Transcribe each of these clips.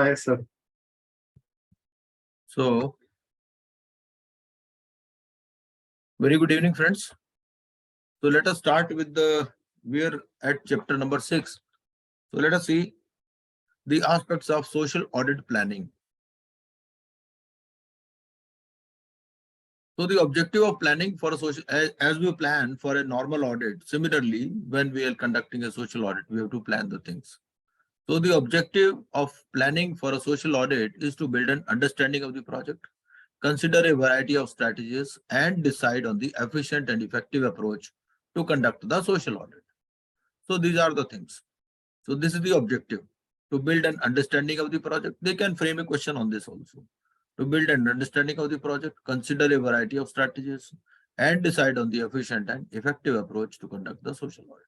Hi, sir. So, very good evening, friends. So, let us start with we're at chapter number 6. So, let us see the aspects of social audit planning. So, the objective of planning for a social, as we plan for a normal audit, similarly, when we are conducting a social audit, we have to plan the things. So, the objective of planning for a social audit is to build an understanding of the project, consider a variety of strategies, and decide on the efficient and effective approach to conduct the social audit. So these are the things. So this is the objective, to build an understanding of the project. They can frame a question on this also. To build an understanding of the project, consider a variety of strategies, and decide on the efficient and effective approach to conduct the social audit.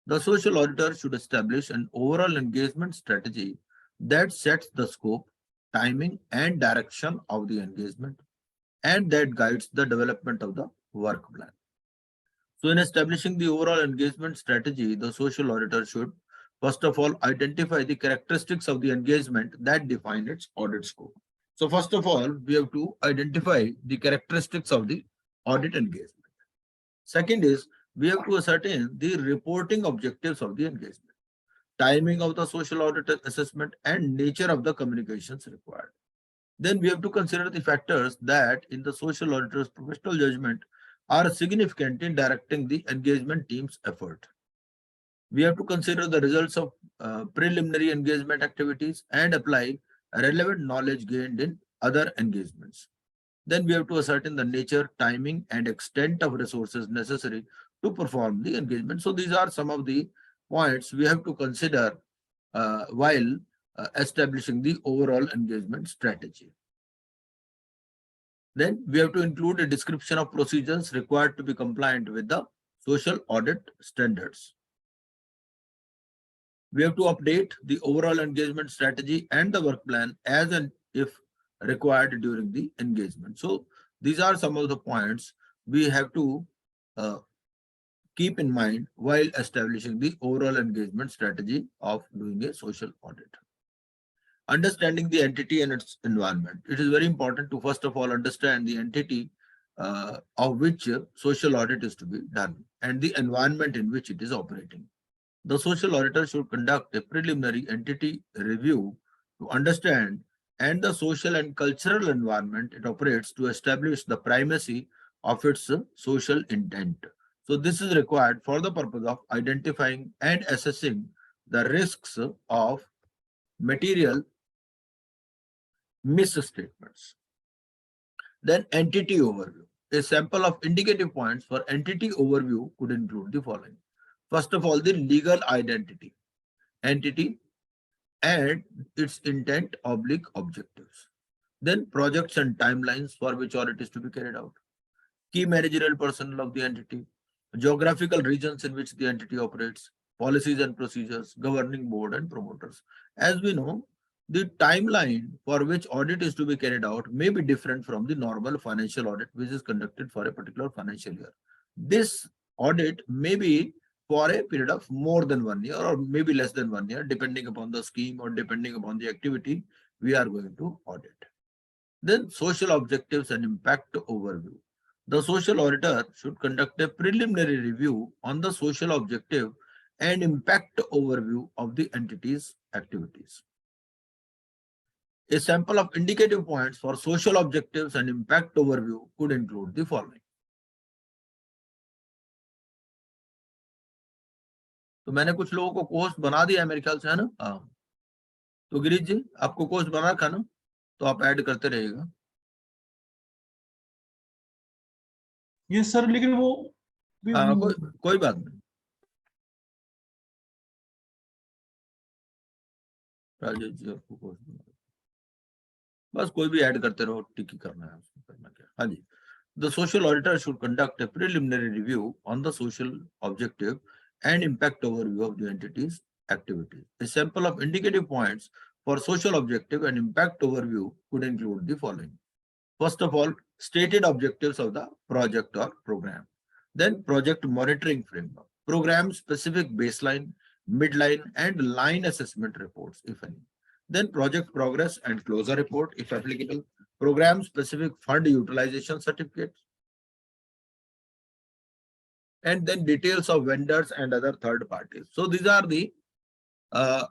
The social auditor should establish an overall engagement strategy that sets the scope, timing, and direction of the engagement, and that guides the development of the work plan. So in establishing the overall engagement strategy, the social auditor should first of all identify the characteristics of the engagement that define its audit scope. So first of all, we have to identify the characteristics of the audit engagement. Second is, we have to ascertain the reporting objectives of the engagement, timing of the social audit assessment, and nature of the communications required. Then we have to consider the factors that, in the social auditor's professional judgment, are significant in directing the engagement team's effort. We have to consider the results of preliminary engagement activities and apply relevant knowledge gained in other engagements. Then we have to ascertain the nature, timing, and extent of resources necessary to perform the engagement. So these are some of the points we have to consider while establishing the overall engagement strategy. Then we have to include a description of procedures required to be compliant with the social audit standards. We have to update the overall engagement strategy and the work plan as and if required during the engagement. So these are some of the points we have to keep in mind while establishing the overall engagement strategy of doing a social audit. Understanding the entity and its environment. It is very important to first of all understand the entity of which social audit is to be done and the environment in which it is operating. The social auditor should conduct a preliminary entity review to understand and the social and cultural environment it operates to establish the primacy of its social intent. So this is required for the purpose of identifying and assessing the risks of material misstatements. Then entity overview. A sample of indicative points for entity overview could include the following. First of all, the legal identity, entity and its intent oblique objectives. Then projects and timelines for which audit is to be carried out. Key managerial personnel of the entity, geographical regions in which the entity operates, policies and procedures, governing board and promoters. As we know, the timeline for which audit is to be carried out may be different from the normal financial audit which is conducted for a particular financial year. This audit may be for a period of more than 1 year or maybe less than 1 year, depending upon the scheme or depending upon the activity we are going to audit. Then social objectives and impact overview. The social auditor should conduct a preliminary review on the social objective and impact overview of the entity's activities. A sample of indicative points for social objectives and impact overview could include the following. तो मैंने कुछ लोगों को course बना दिया है मेरे ख्याल से, है ना? हाँ, तो गिरीश जी आपको कोर्स बना रखा ना, तो आप ऐड करते रहिएगा. यस सर, लेकिन वो कोई बात नहीं. राजेश जी आपको कोर्स बना, बस कोई भी ऐड करते रहो, टिक करना है, उसको करना क्या. हाँ जी. The social auditor should conduct a preliminary review on the social objective and impact overview of the entity's activities. A sample of indicative points for social objective and impact overview could include the following. First of all, stated objectives of the project or program. Then project monitoring framework, program specific baseline, midline, and line assessment reports, if any. Then project progress and closure report, if applicable, program specific fund utilization certificate, and then details of vendors and other third parties. So these are the uh,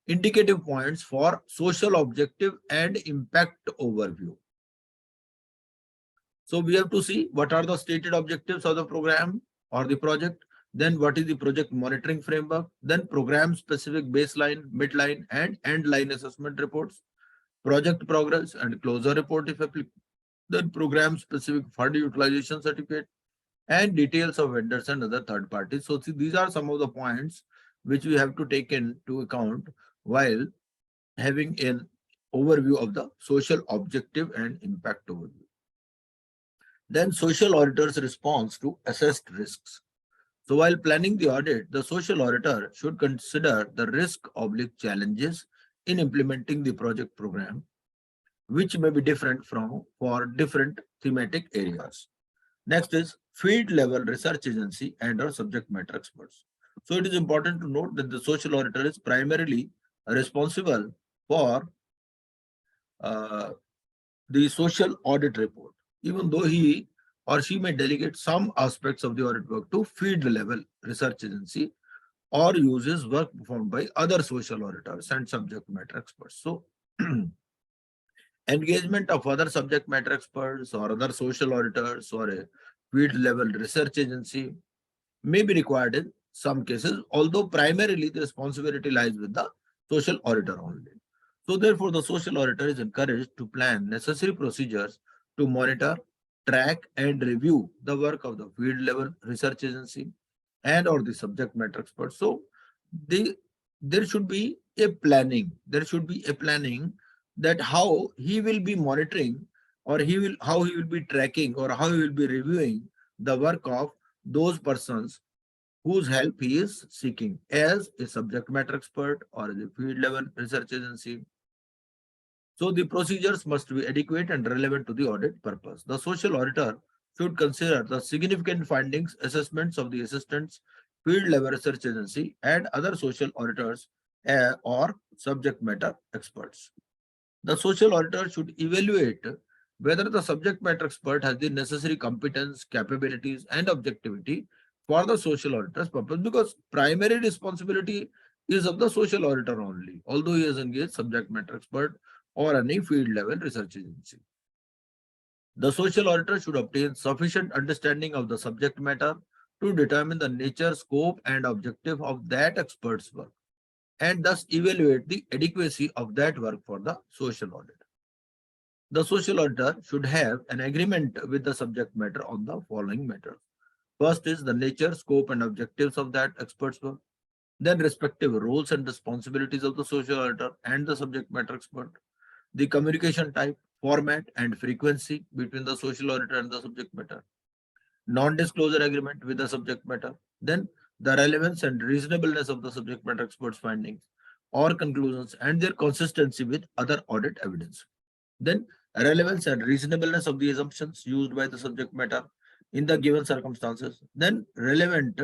indicative points for social objective and impact overview. So we have to see what are the stated objectives of the program or the project, then what is the project monitoring framework, then program specific baseline, midline and end line assessment reports, project progress and closure report if applicable, then program specific fund utilization certificate, and details of vendors and other third parties. So see, these are some of the points which we have to take into account while having an overview of the social objective and impact overview. Then social auditor's response to assessed risks. So while planning the audit, the social auditor should consider the risk oblique challenges in implementing the project program, which may be different for different thematic areas. Next is field level research agency and or subject matter experts. So it is important to note that the social auditor is primarily responsible for uh, the social audit report, even though he or she may delegate some aspects of the audit work to field level research agency or uses work performed by other social auditors and subject matter experts. So engagement of other subject matter experts or other social auditors or a field level research agency may be required in some cases, although primarily the responsibility lies with the social auditor only. So therefore, the social auditor is encouraged to plan necessary procedures to monitor, track and review the work of the field level research agency and or the subject matter expert. So there should be a planning. There should be a planning that how he will be monitoring or how he will be tracking or how he will be reviewing the work of those persons whose help he is seeking as a subject matter expert or as a field level research agency. So the procedures must be adequate and relevant to the audit purpose. The social auditor should consider the significant findings, assessments of the assistants, field level research agency, and other social auditors or subject matter experts. The social auditor should evaluate whether the subject matter expert has the necessary competence, capabilities, and objectivity for the social auditor's purpose, because primary responsibility is of the social auditor only, although he has engaged subject matter expert or any field level research agency. The social auditor should obtain sufficient understanding of the subject matter to determine the nature, scope, and objective of that expert's work, and thus evaluate the adequacy of that work for the social audit. The social auditor should have an agreement with the subject matter on the following matters. First is the nature, scope, and objectives of that expert's work. Then respective roles and responsibilities of the social auditor and the subject matter expert. The communication type, format, and frequency between the social auditor and the subject matter. Non-disclosure agreement with the subject matter. Then the relevance and reasonableness of the subject matter expert's findings or conclusions and their consistency with other audit evidence. Then relevance and reasonableness of the assumptions used by the subject matter in the given circumstances. Then relevant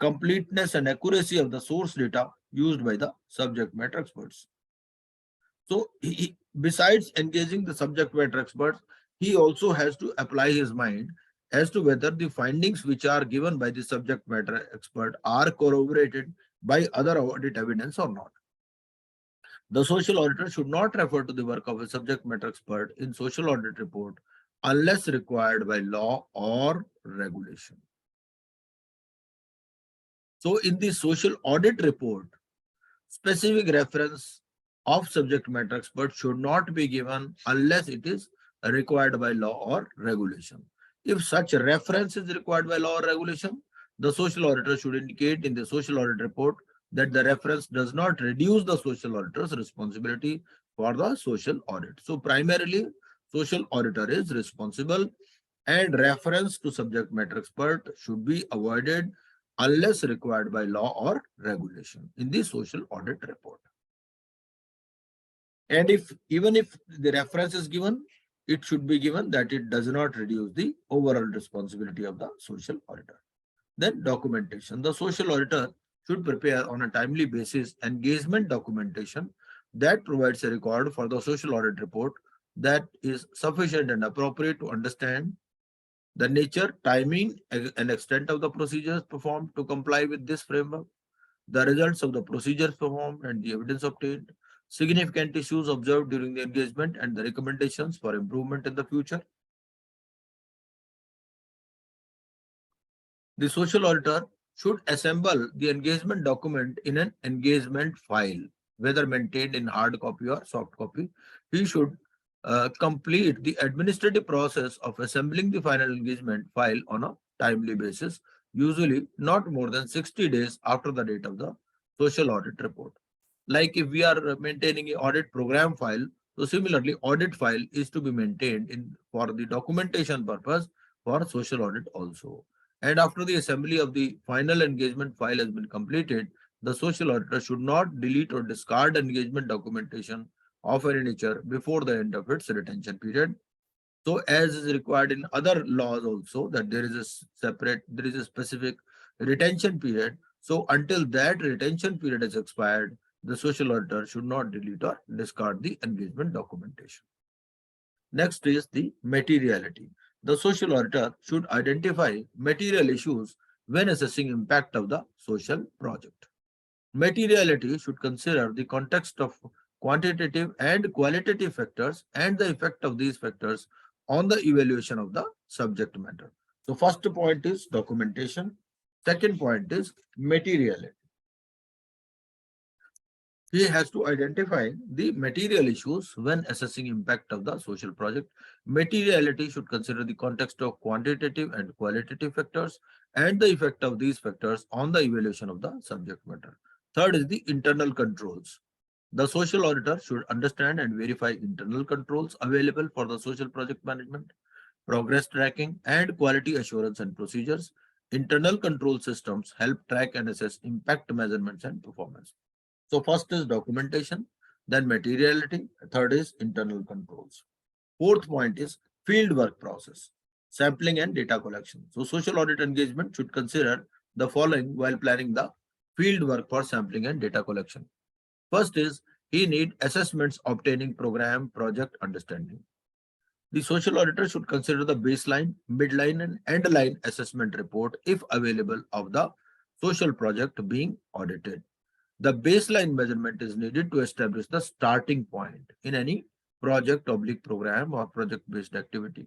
completeness and accuracy of the source data used by the subject matter experts. So besides engaging the subject matter experts, he also has to apply his mind as to whether the findings which are given by the subject matter expert are corroborated by other audit evidence or not. The social auditor should not refer to the work of a subject matter expert in social audit report unless required by law or regulation. So in the social audit report, specific reference of subject matter expert should not be given unless it is required by law or regulation. If such reference is required by law or regulation, the social auditor should indicate in the social audit report that the reference does not reduce the social auditor's responsibility for the social audit. So primarily, social auditor is responsible and reference to subject matter expert should be avoided unless required by law or regulation in the social audit report. And even if the reference is given, it should be given that it does not reduce the overall responsibility of the social auditor. Then documentation. The social auditor should prepare on a timely basis engagement documentation that provides a record for the social audit report that is sufficient and appropriate to understand the nature, timing, and extent of the procedures performed to comply with this framework, the results of the procedures performed and the evidence obtained, significant issues observed during the engagement, and the recommendations for improvement in the future. The social auditor should assemble the engagement document in an engagement file, whether maintained in hard copy or soft copy. He should complete the administrative process of assembling the final engagement file on a timely basis, usually not more than 60 days after the date of the social audit report. Like if we are maintaining an audit program file, so similarly, audit file is to be maintained in for the documentation purpose for social audit also. And after the assembly of the final engagement file has been completed, the social auditor should not delete or discard engagement documentation of any nature before the end of its retention period. So as is required in other laws also, that there is a specific retention period. So until that retention period is expired, the social auditor should not delete or discard the engagement documentation. Next is the materiality. The social auditor should identify material issues when assessing impact of the social project. Materiality should consider the context of quantitative and qualitative factors and the effect of these factors on the evaluation of the subject matter. So first point is documentation. Second point is materiality. He has to identify the material issues when assessing impact of the social project. Materiality should consider the context of quantitative and qualitative factors and the effect of these factors on the evaluation of the subject matter. Third is the internal controls. The social auditor should understand and verify internal controls available for the social project management, progress tracking, and quality assurance and procedures. Internal control systems help track and assess impact measurements and performance. So first is documentation, then materiality, third is internal controls. Fourth point is field work process, sampling and data collection. So social audit engagement should consider the following while planning the field work for sampling and data collection. First is he need assessments obtaining program project understanding. The social auditor should consider the baseline, midline, and endline assessment report if available of the social project being audited. The baseline measurement is needed to establish the starting point in any project program or project-based activity.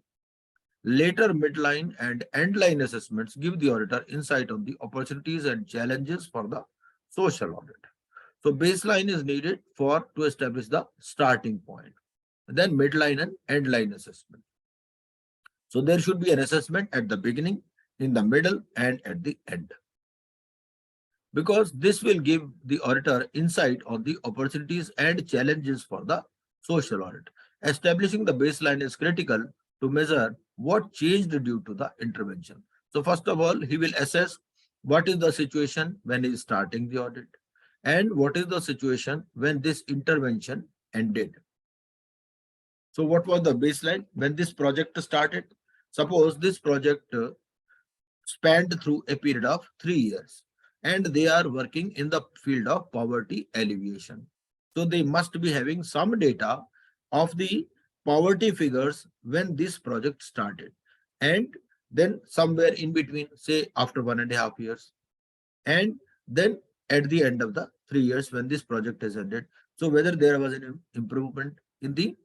Later midline and endline assessments give the auditor insight on the opportunities and challenges for the social audit. So baseline is needed to establish the starting point. Then midline and endline assessment. So there should be an assessment at the beginning, in the middle, and at the end, because this will give the auditor insight on the opportunities and challenges for the social audit. Establishing the baseline is critical to measure what changed due to the intervention. So first of all, he will assess what is the situation when he is starting the audit and what is the situation when this intervention ended. So what was the baseline when this project started? Suppose this project spanned through a period of 3 years and they are working in the field of poverty alleviation. So they must be having some data of the poverty figures when this project started, and then somewhere in between, say after 1.5 years, and then at the end of the 3 years when this project has ended. So whether there was an improvement in the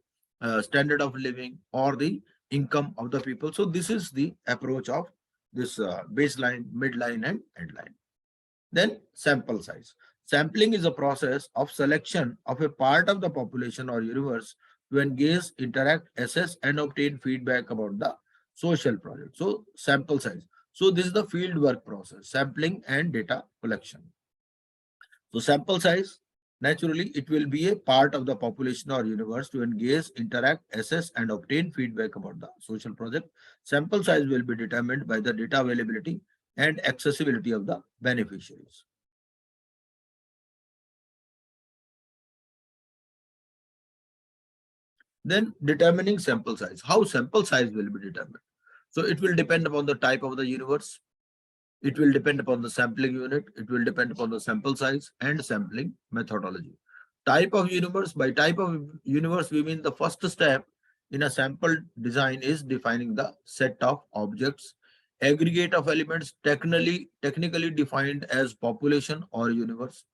standard of living or the income of the people. So this is the approach of this baseline, midline, and endline. Then sample size. Sampling is a process of selection of a part of the population or universe to engage, interact, assess, and obtain feedback about the social project. So sample size. So this is the field work process, sampling and data collection. So sample size, naturally, it will be a part of the population or universe to engage, interact, assess, and obtain feedback about the social project. Sample size will be determined by the data availability and accessibility of the beneficiaries. Then determining sample size. How sample size will be determined? So it will depend upon the type of the universe. It will depend upon the sampling unit. It will depend upon the sample size and sampling methodology. Type of universe, by type of universe, we mean the first step in a sample design is defining the set of objects, aggregate of elements technically defined as population or universe.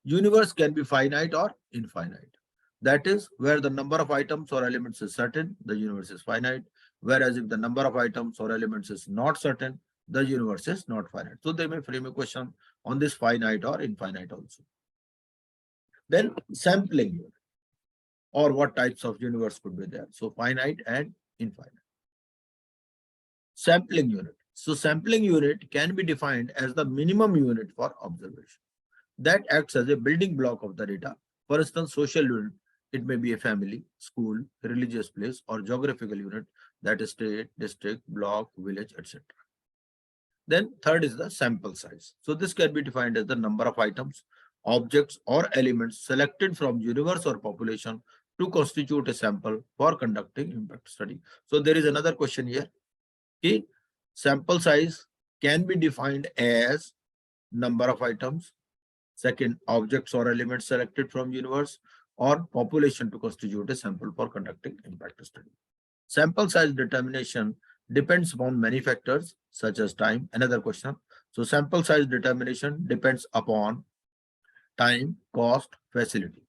Universe can be finite or infinite. That is, where the number of items or elements is certain, the universe is finite. Whereas if the number of items or elements is not certain, the universe is not finite. So they may frame a question on this finite or infinite also. Then sampling, or what types of universe could be there. So finite and infinite. Sampling unit. So sampling unit can be defined as the minimum unit for observation that acts as a building block of the data. For instance, social unit, it may be a family, school, religious place, or geographical unit, that is state, district, block, village, etc. Then third is the sample size. So this can be defined as the number of items, objects, or elements selected from universe or population to constitute a sample for conducting impact study. So there is another question here. Okay? Sample size can be defined as number of items, second, objects or elements selected from universe or population to constitute a sample for conducting impact study. Sample size determination depends upon many factors such as time. Another question. So sample size determination depends upon time, cost, facility.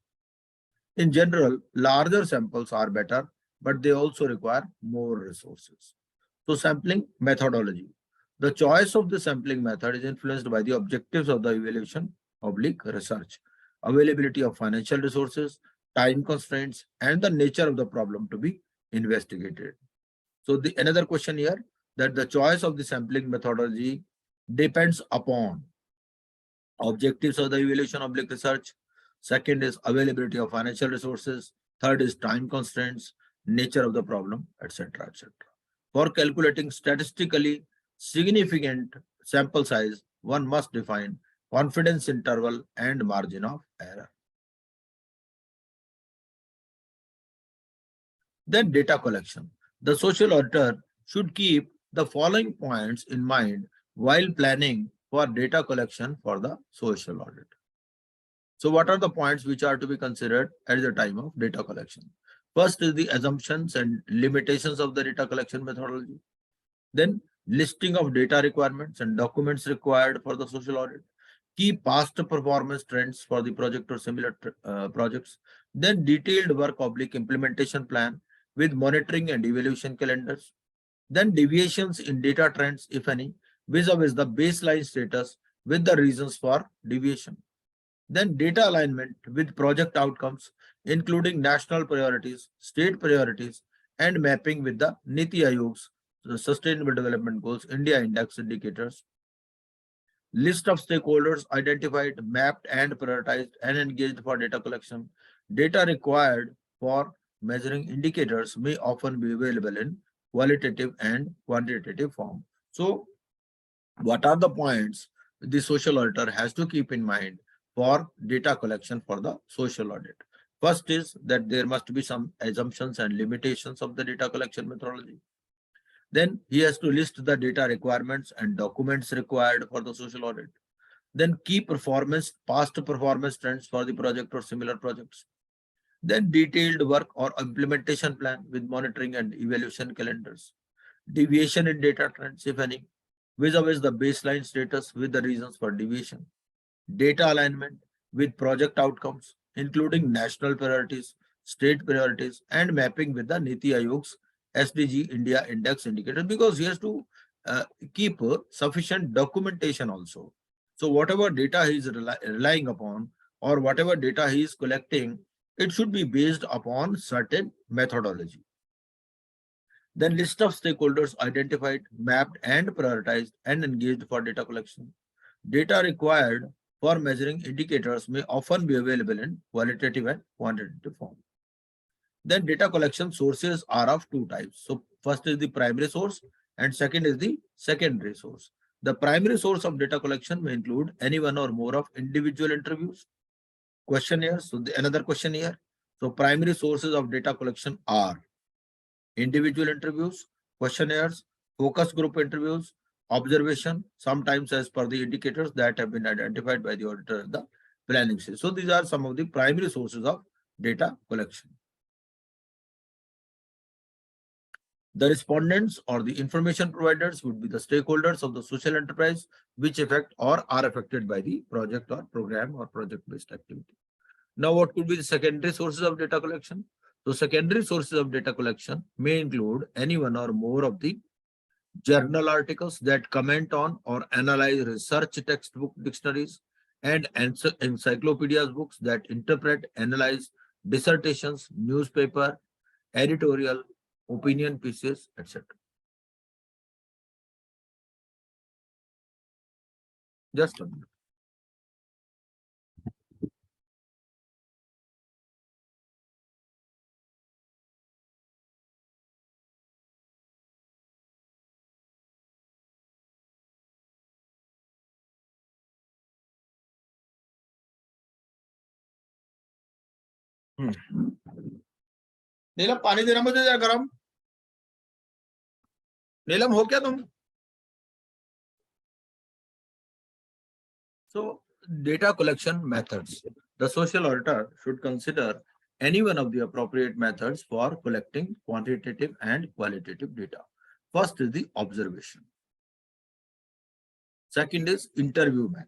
In general, larger samples are better, but they also require more resources. So sampling methodology. The choice of the sampling method is influenced by the objectives of the evaluation oblique research, availability of financial resources, time constraints, and the nature of the problem to be investigated. So the another question here, that the choice of the sampling methodology depends upon objectives of the evaluation oblique research. Second is availability of financial resources. Third is time constraints, nature of the problem, etc., etc. For calculating statistically significant sample size, one must define confidence interval and margin of error. Then data collection. The social auditor should keep the following points in mind while planning for data collection for the social audit. So what are the points which are to be considered at the time of data collection? First is the assumptions and limitations of the data collection methodology. Then listing of data requirements and documents required for the social audit. Key past performance trends for the project or similar projects. Then detailed work oblique implementation plan with monitoring and evaluation calendars. Then deviations in data trends, if any, vis-a-vis the baseline status with the reasons for deviation. Then data alignment with project outcomes, including national priorities, state priorities, and mapping with the NITI Aayog's Sustainable Development Goals, India Index indicators. List of stakeholders identified, mapped, and prioritized and engaged for data collection. Data required for measuring indicators may often be available in qualitative and quantitative form. So, what are the points the social auditor has to keep in mind for data collection for the social audit? First is that there must be some assumptions and limitations of the data collection methodology. Then he has to list the data requirements and documents required for the social audit. Then key performance, past performance trends for the project or similar projects. Then detailed work or implementation plan with monitoring and evaluation calendars. Deviation in data trends, if any, vis-a-vis the baseline status with the reasons for deviation. Data alignment with project outcomes, including national priorities, state priorities, and mapping with the NITI Aayog's SDG India Index indicator, because he has to keep sufficient documentation also. So whatever data he is relying upon, or whatever data he is collecting, it should be based upon certain methodology. Then list of stakeholders identified, mapped, and prioritized and engaged for data collection. Data required for measuring indicators may often be available in qualitative and quantitative form. Then data collection sources are of two types. So first is the primary source and second is the secondary source. The primary source of data collection may include any one or more of individual interviews, questionnaires. So another question here. So primary sources of data collection are individual interviews, questionnaires, focus group interviews, observation, sometimes as per the indicators that have been identified by the auditor in the planning stage. So these are some of the primary sources of data collection. The respondents or the information providers would be the stakeholders of the social enterprise which affect or are affected by the project or program or project-based activity. Now, what could be the secondary sources of data collection? So secondary sources of data collection may include any one or more of the journal articles that comment on or analyze research textbook dictionaries and encyclopedias books that interpret, analyze dissertations, newspaper, editorial, opinion pieces, etc. Just a minute. नीलम पानी देना मुझे जरा गरम. नीलम हो क्या तुम? So data collection methods. The social auditor should consider any one of the appropriate methods for collecting quantitative and qualitative data. First is the observation. Second is interview method.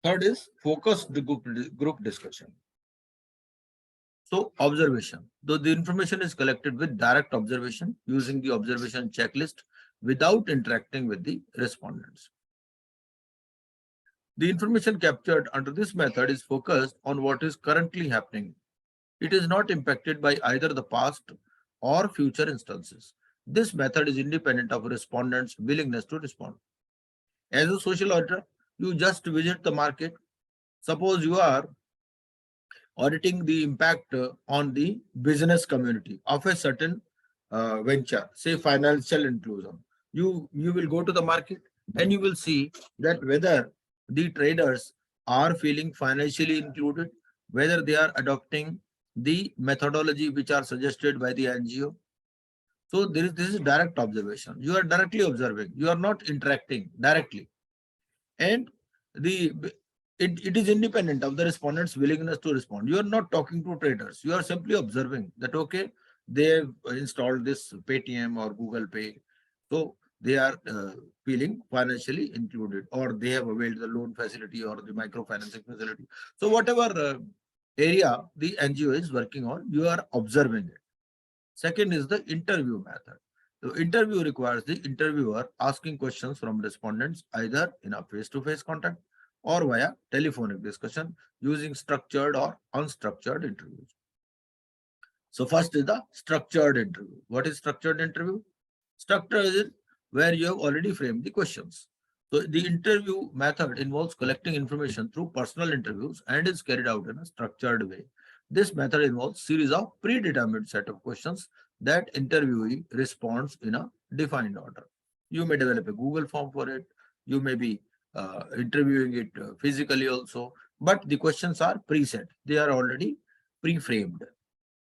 Third is focused group discussion. So observation. Though the information is collected with direct observation using the observation checklist without interacting with the respondents. The information captured under this method is focused on what is currently happening. It is not impacted by either the past or future instances. This method is independent of respondents' willingness to respond. As a social auditor, you just visit the market. Suppose you are auditing the impact on the business community of a certain venture, say financial inclusion. You will go to the market and you will see that whether the traders are feeling financially included, whether they are adopting the methodology which are suggested by the NGO. So this is direct observation. You are directly observing. You are not interacting directly. And it is independent of the respondent's willingness to respond. You are not talking to traders. You are simply observing that, okay, they have installed this Paytm or Google Pay. So they are feeling financially included, or they have availed the loan facility or the microfinancing facility. So whatever area the NGO is working on, you are observing it. Second is the interview method. The interview requires the interviewer asking questions from respondents either in a face-to-face contact or via telephonic discussion using structured or unstructured interviews. So first is the structured interview. What is structured interview? Structure is where you have already framed the questions. So the interview method involves collecting information through personal interviews and is carried out in a structured way. This method involves series of predetermined set of questions that interviewee responds in a defined order. You may develop a Google form for it. You may be interviewing it physically also, but the questions are preset. They are already pre-framed.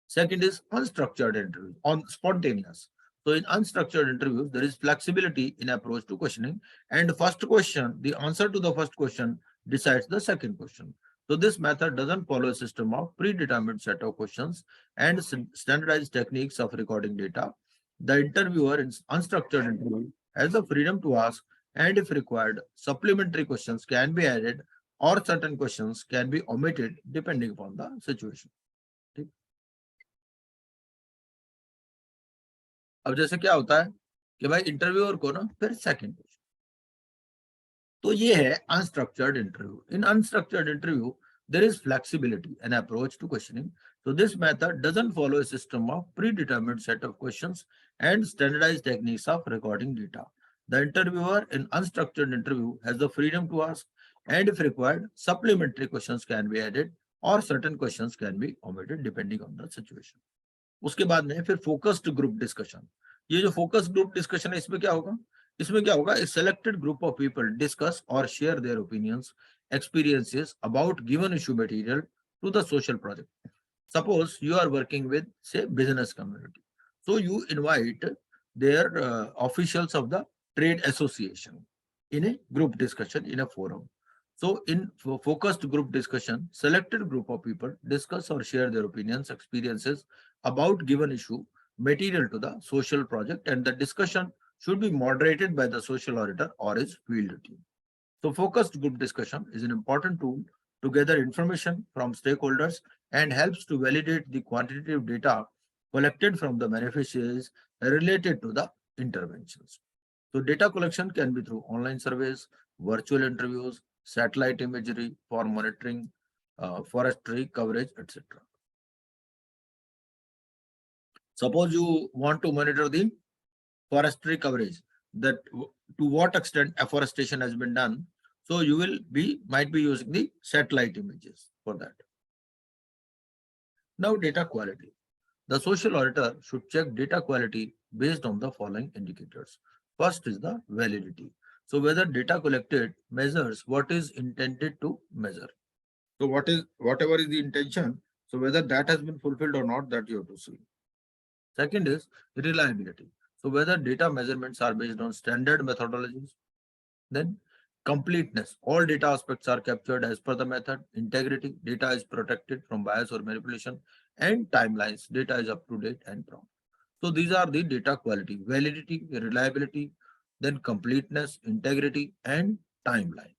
Second is unstructured interviews, on spontaneous. So in unstructured interviews, there is flexibility in approach to questioning. And first question, the answer to the first question decides the second question. So this method doesn't follow a system of predetermined set of questions and standardized techniques of recording data. The interviewer in unstructured interview has the freedom to ask, and if required, supplementary questions can be added or certain questions can be omitted depending upon the situation. अब जैसे क्या होता है कि भाई interviewer को ना फिर सेकंड क्वेश्चन, तो ये है unstructured interview. In unstructured interview there is flexibility and approach to questioning. So this method doesn't follow a system of predetermined set of questions and standardized techniques of recording data. The interviewer in unstructured interview has the freedom to ask, and if required, supplementary questions can be added or certain questions can be omitted depending on the situation. उसके बाद में फिर focused group discussion. ये जो focus group discussion है, इसमें क्या होगा? इसमें क्या होगा? A selected group of people discuss or share their opinions, experiences about given issue material to the social project. Suppose you are working with, say, business community. So you invite they are officials of the trade association in a group discussion in a forum. So in focused group discussion, selected group of people discuss or share their opinions, experiences about given issue, material to the social project, and the discussion should be moderated by the social auditor or his field team. So focused group discussion is an important tool to gather information from stakeholders and helps to validate the quantitative data collected from the beneficiaries related to the interventions. So data collection can be through online surveys, virtual interviews, satellite imagery for monitoring, forestry coverage, etc. Suppose you want to monitor the forestry coverage, that to what extent afforestation has been done. So you might be using the satellite images for that. Now data quality. The social auditor should check data quality based on the following indicators. First is the validity. So whether data collected measures what is intended to measure. So whatever is the intention, so whether that has been fulfilled or not, that you have to see. Second is reliability. So whether data measurements are based on standard methodologies. Then completeness. All data aspects are captured as per the method. Integrity. Data is protected from bias or manipulation. And timelines. Data is up to date and prompt. So these are the data quality, validity, reliability, then completeness, integrity, and timeline.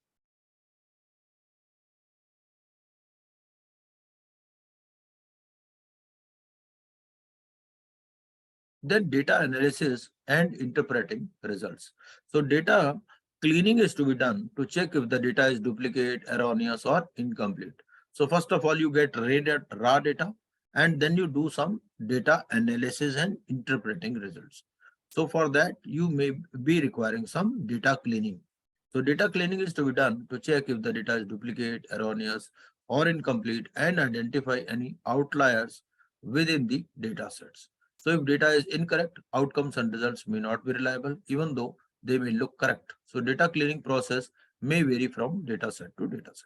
Then data analysis and interpreting results. So data cleaning is to be done to check if the data is duplicate, erroneous, or incomplete. So first of all, you get raw data, and then you do some data analysis and interpreting results. So for that, you may be requiring some data cleaning. So data cleaning is to be done to check if the data is duplicate, erroneous, or incomplete, and identify any outliers within the data sets. So if data is incorrect, outcomes and results may not be reliable, even though they may look correct. So data cleaning process may vary from data set to data set.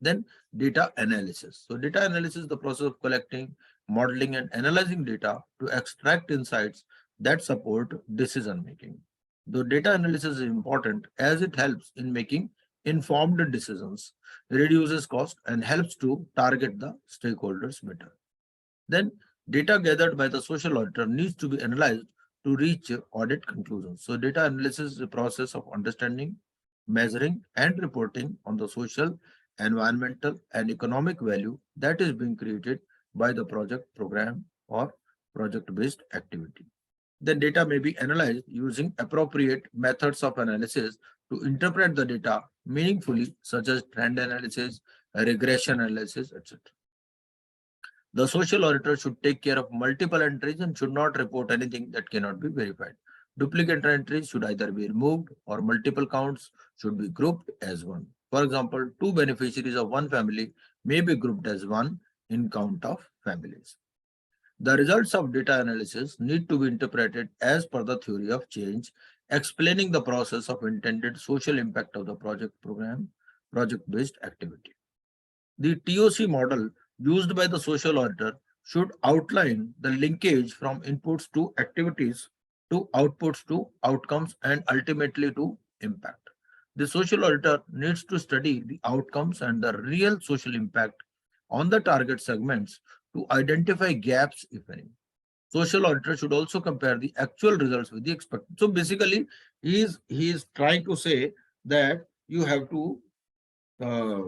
Then data analysis. So data analysis is the process of collecting, modeling, and analyzing data to extract insights that support decision making. The data analysis is important as it helps in making informed decisions, reduces cost, and helps to target the stakeholders better. Then data gathered by the social auditor needs to be analyzed to reach audit conclusions. So data analysis is a process of understanding, measuring, and reporting on the social, environmental, and economic value that is being created by the project, program, or project-based activity. Then data may be analyzed using appropriate methods of analysis to interpret the data meaningfully, such as trend analysis, regression analysis, etc. The social auditor should take care of multiple entries and should not report anything that cannot be verified. Duplicate entries should either be removed or multiple counts should be grouped as one. For example, two beneficiaries of one family may be grouped as one in count of families. The results of data analysis need to be interpreted as per the theory of change, explaining the process of intended social impact of the project program, project-based activity. The TOC model used by the social auditor should outline the linkage from inputs to activities to outputs to outcomes and ultimately to impact. The social auditor needs to study the outcomes and the real social impact on the target segments to identify gaps, if any. Social auditor should also compare the actual results with the expected. So basically, he is trying to say that you have to uh,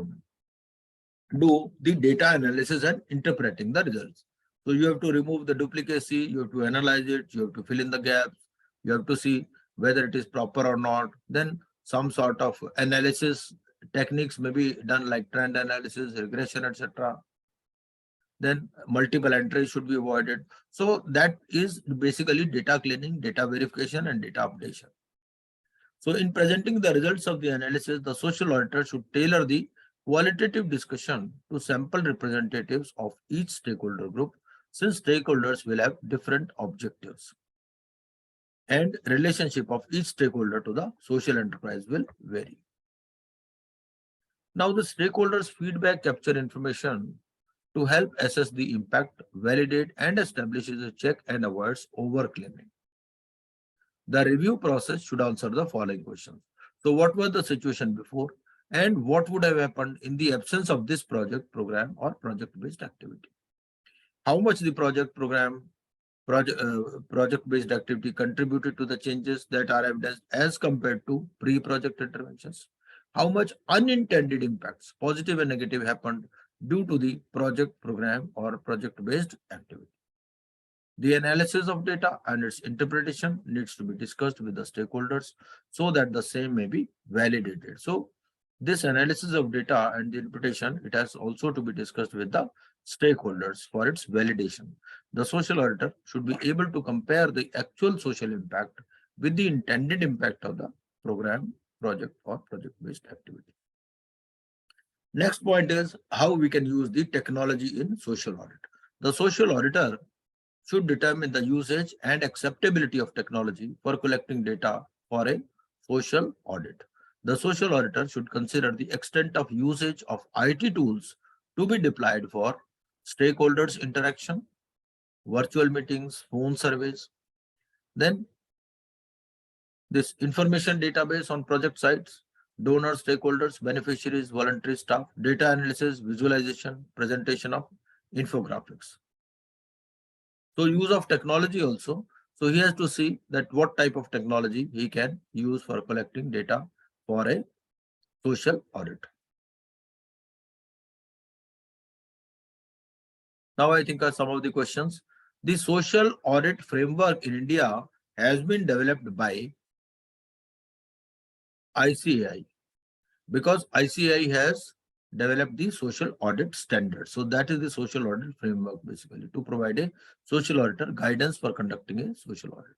do the data analysis and interpreting the results. So you have to remove the duplicacy, you have to analyze it, you have to fill in the gaps, you have to see whether it is proper or not. Then some sort of analysis techniques may be done like trend analysis, regression, etc. Then multiple entries should be avoided. So that is basically data cleaning, data verification, and data updation. So in presenting the results of the analysis, the social auditor should tailor the qualitative discussion to sample representatives of each stakeholder group, since stakeholders will have different objectives. And relationship of each stakeholder to the social enterprise will vary. Now the stakeholders' feedback capture information to help assess the impact, validate, and establishes a check and avoids overclaiming. The review process should answer the following questions. So what was the situation before, and what would have happened in the absence of this project, program, or project-based activity? How much the project-based activity contributed to the changes that are evidenced as compared to pre-project interventions? How much unintended impacts, positive and negative, happened due to the project, program, or project-based activity? The analysis of data and its interpretation needs to be discussed with the stakeholders so that the same may be validated. So this analysis of data and the interpretation, it has also to be discussed with the stakeholders for its validation. The social auditor should be able to compare the actual social impact with the intended impact of the program, project, or project-based activity. Next point is how we can use the technology in social audit. The social auditor should determine the usage and acceptability of technology for collecting data for a social audit. The social auditor should consider the extent of usage of IT tools to be deployed for stakeholders interaction, virtual meetings, phone surveys. Then this information database on project sites, donors, stakeholders, beneficiaries, voluntary staff, data analysis, visualization, presentation of infographics. So use of technology also. So he has to see that what type of technology he can use for collecting data for a social audit. Now I think are some of the questions. The social audit framework in India has been developed by ICAI because ICAI has developed the social audit standard. So that is the social audit framework basically to provide a social auditor guidance for conducting a social audit.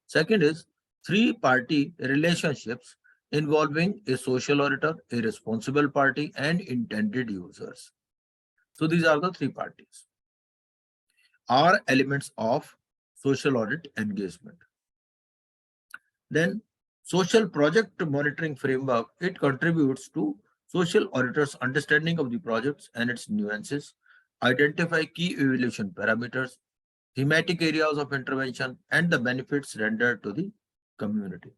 Second is three-party relationships involving a social auditor, a responsible party, and intended users. So these are the three parties, are elements of social audit engagement. Then social project monitoring framework, it contributes to social auditors' understanding of the projects and its nuances, identify key evaluation parameters, thematic areas of intervention, and the benefits rendered to the community.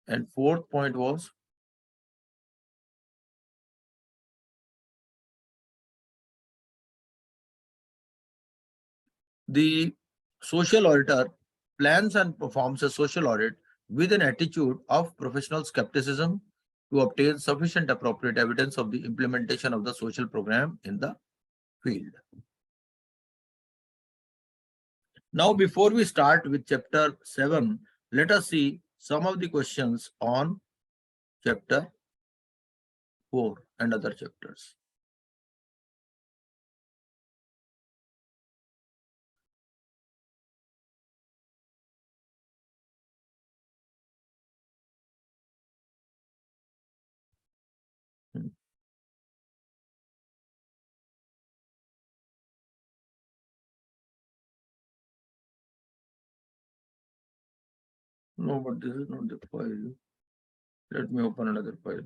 And fourth point was the social auditor plans and performs a social audit with an attitude of professional skepticism to obtain sufficient appropriate evidence of the implementation of the social program in the field. Now, before we start with chapter 7, let us see some of the questions on chapter 4 and other chapters. No, but this is not the file. Let me open another file.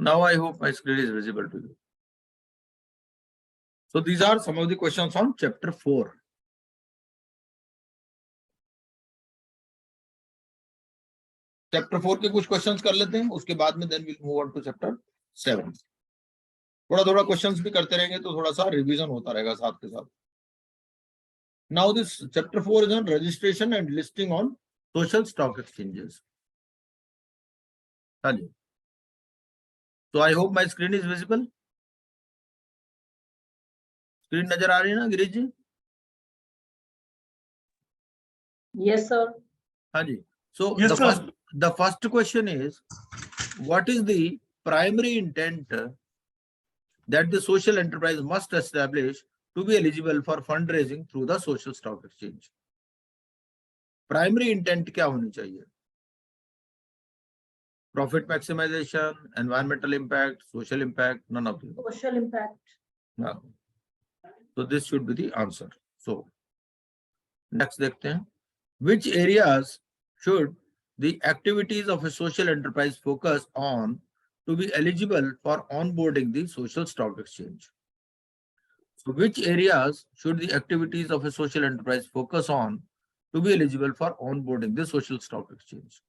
Now I hope my screen is visible to you. So these are some of the questions on chapter 4. Chapter 4 के कुछ questions कर लेते हैं, उसके बाद में then will move on to chapter 7. थोड़ा थोड़ा क्वेश्चंस भी करते रहेंगे तो थोड़ा सा रिवीजन होता रहेगा साथ के साथ. Now this chapter 4 is on registration and listing on social stock exchanges. So I hope my screen is visible. Screen नजर आ रही है ना गिरीश जी? Yes, sir. हाँ जी. So Yes, sir. the first question is, what is the primary intent that the social enterprise must establish to be eligible for fundraising through the social stock exchange? Primary intent क्या होनी चाहिए? Profit maximization, environmental impact, social impact, none of them. Social impact. No. So this should be the answer. So next देखते हैं. Which areas should the activities of a social enterprise focus on to be eligible for onboarding the social stock exchange? So which areas should the activities of a social enterprise focus on to be eligible for onboarding the social stock exchange?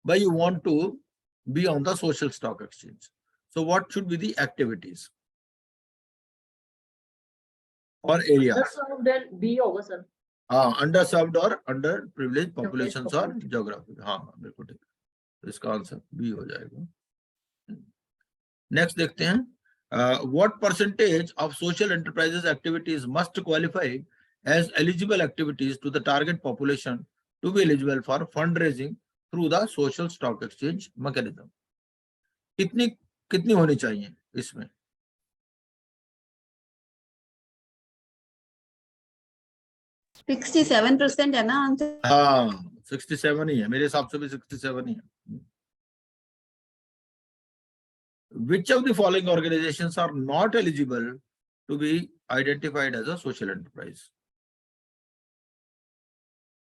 But you want to be on the social stock exchange. So what should be the activities or areas? Underserved and B होगा sir. Underserved or underprivileged populations or geography. हाँ बिल्कुल ठीक. इसका answer B हो जाएगा. Next देखते हैं. What percentage of social enterprises activities must qualify as eligible activities to the target population to be eligible for fundraising through the social stock exchange mechanism? कितनी होनी चाहिए इसमें? %67 है ना आंसर? हाँ 67 ही है, मेरे हिसाब से भी 67 ही है. Which of the following organizations are not eligible to be identified as a social enterprise?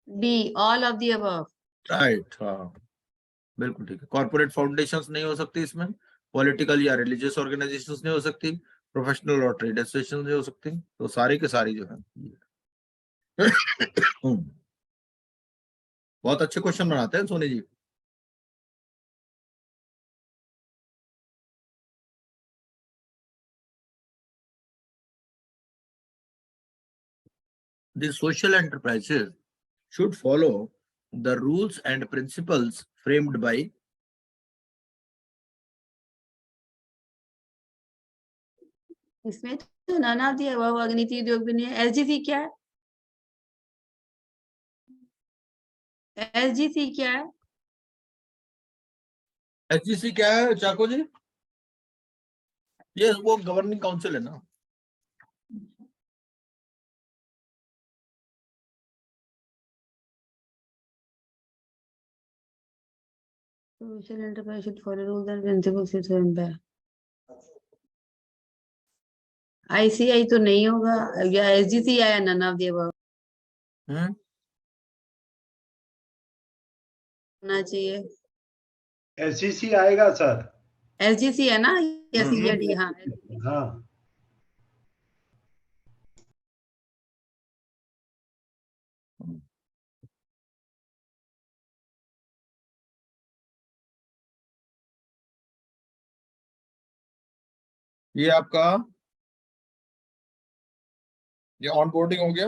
D, all of the above. Right. हाँ बिल्कुल ठीक है. कॉर्पोरेट फाउंडेशंस नहीं हो सकती इसमें, पॉलिटिकल या रिलीजियस ऑर्गेनाइजेशंस नहीं हो सकती, प्रोफेशनल और ट्रेड एसोसिएशन नहीं हो सकती. तो सारी के सारी जो है बहुत अच्छे क्वेश्चन बनाते हैं Soni ji. The social enterprises should follow the rules and principles framed by इसमें तो none of the above अग्निति उद्योग भी नहीं है. SGC क्या है? SGC क्या है? HGC क्या है चाको जी? ये वो गवर्निंग काउंसिल है ना. Social enterprise should follow rules and principles framed by. ICI तो नहीं होगा या SGC या none of the above होना चाहिए. SGC आएगा सर. SGC है ना? या C या D? हाँ. हाँ. ये आपका ये ऑनबोर्डिंग हो गया.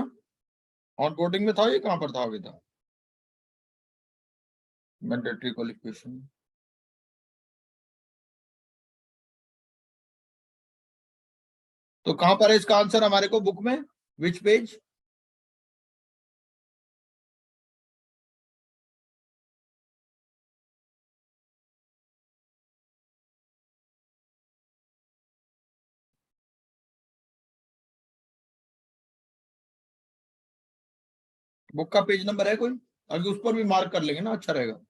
ऑनबोर्डिंग में था, ये कहां पर था अभी था? Mandatory qualification. तो कहां पर है इसका आंसर हमारे को बुक में? विच पेज? बुक का पेज नंबर है कोई? अगर उस पर भी मार्क कर लेंगे ना, अच्छा रहेगा.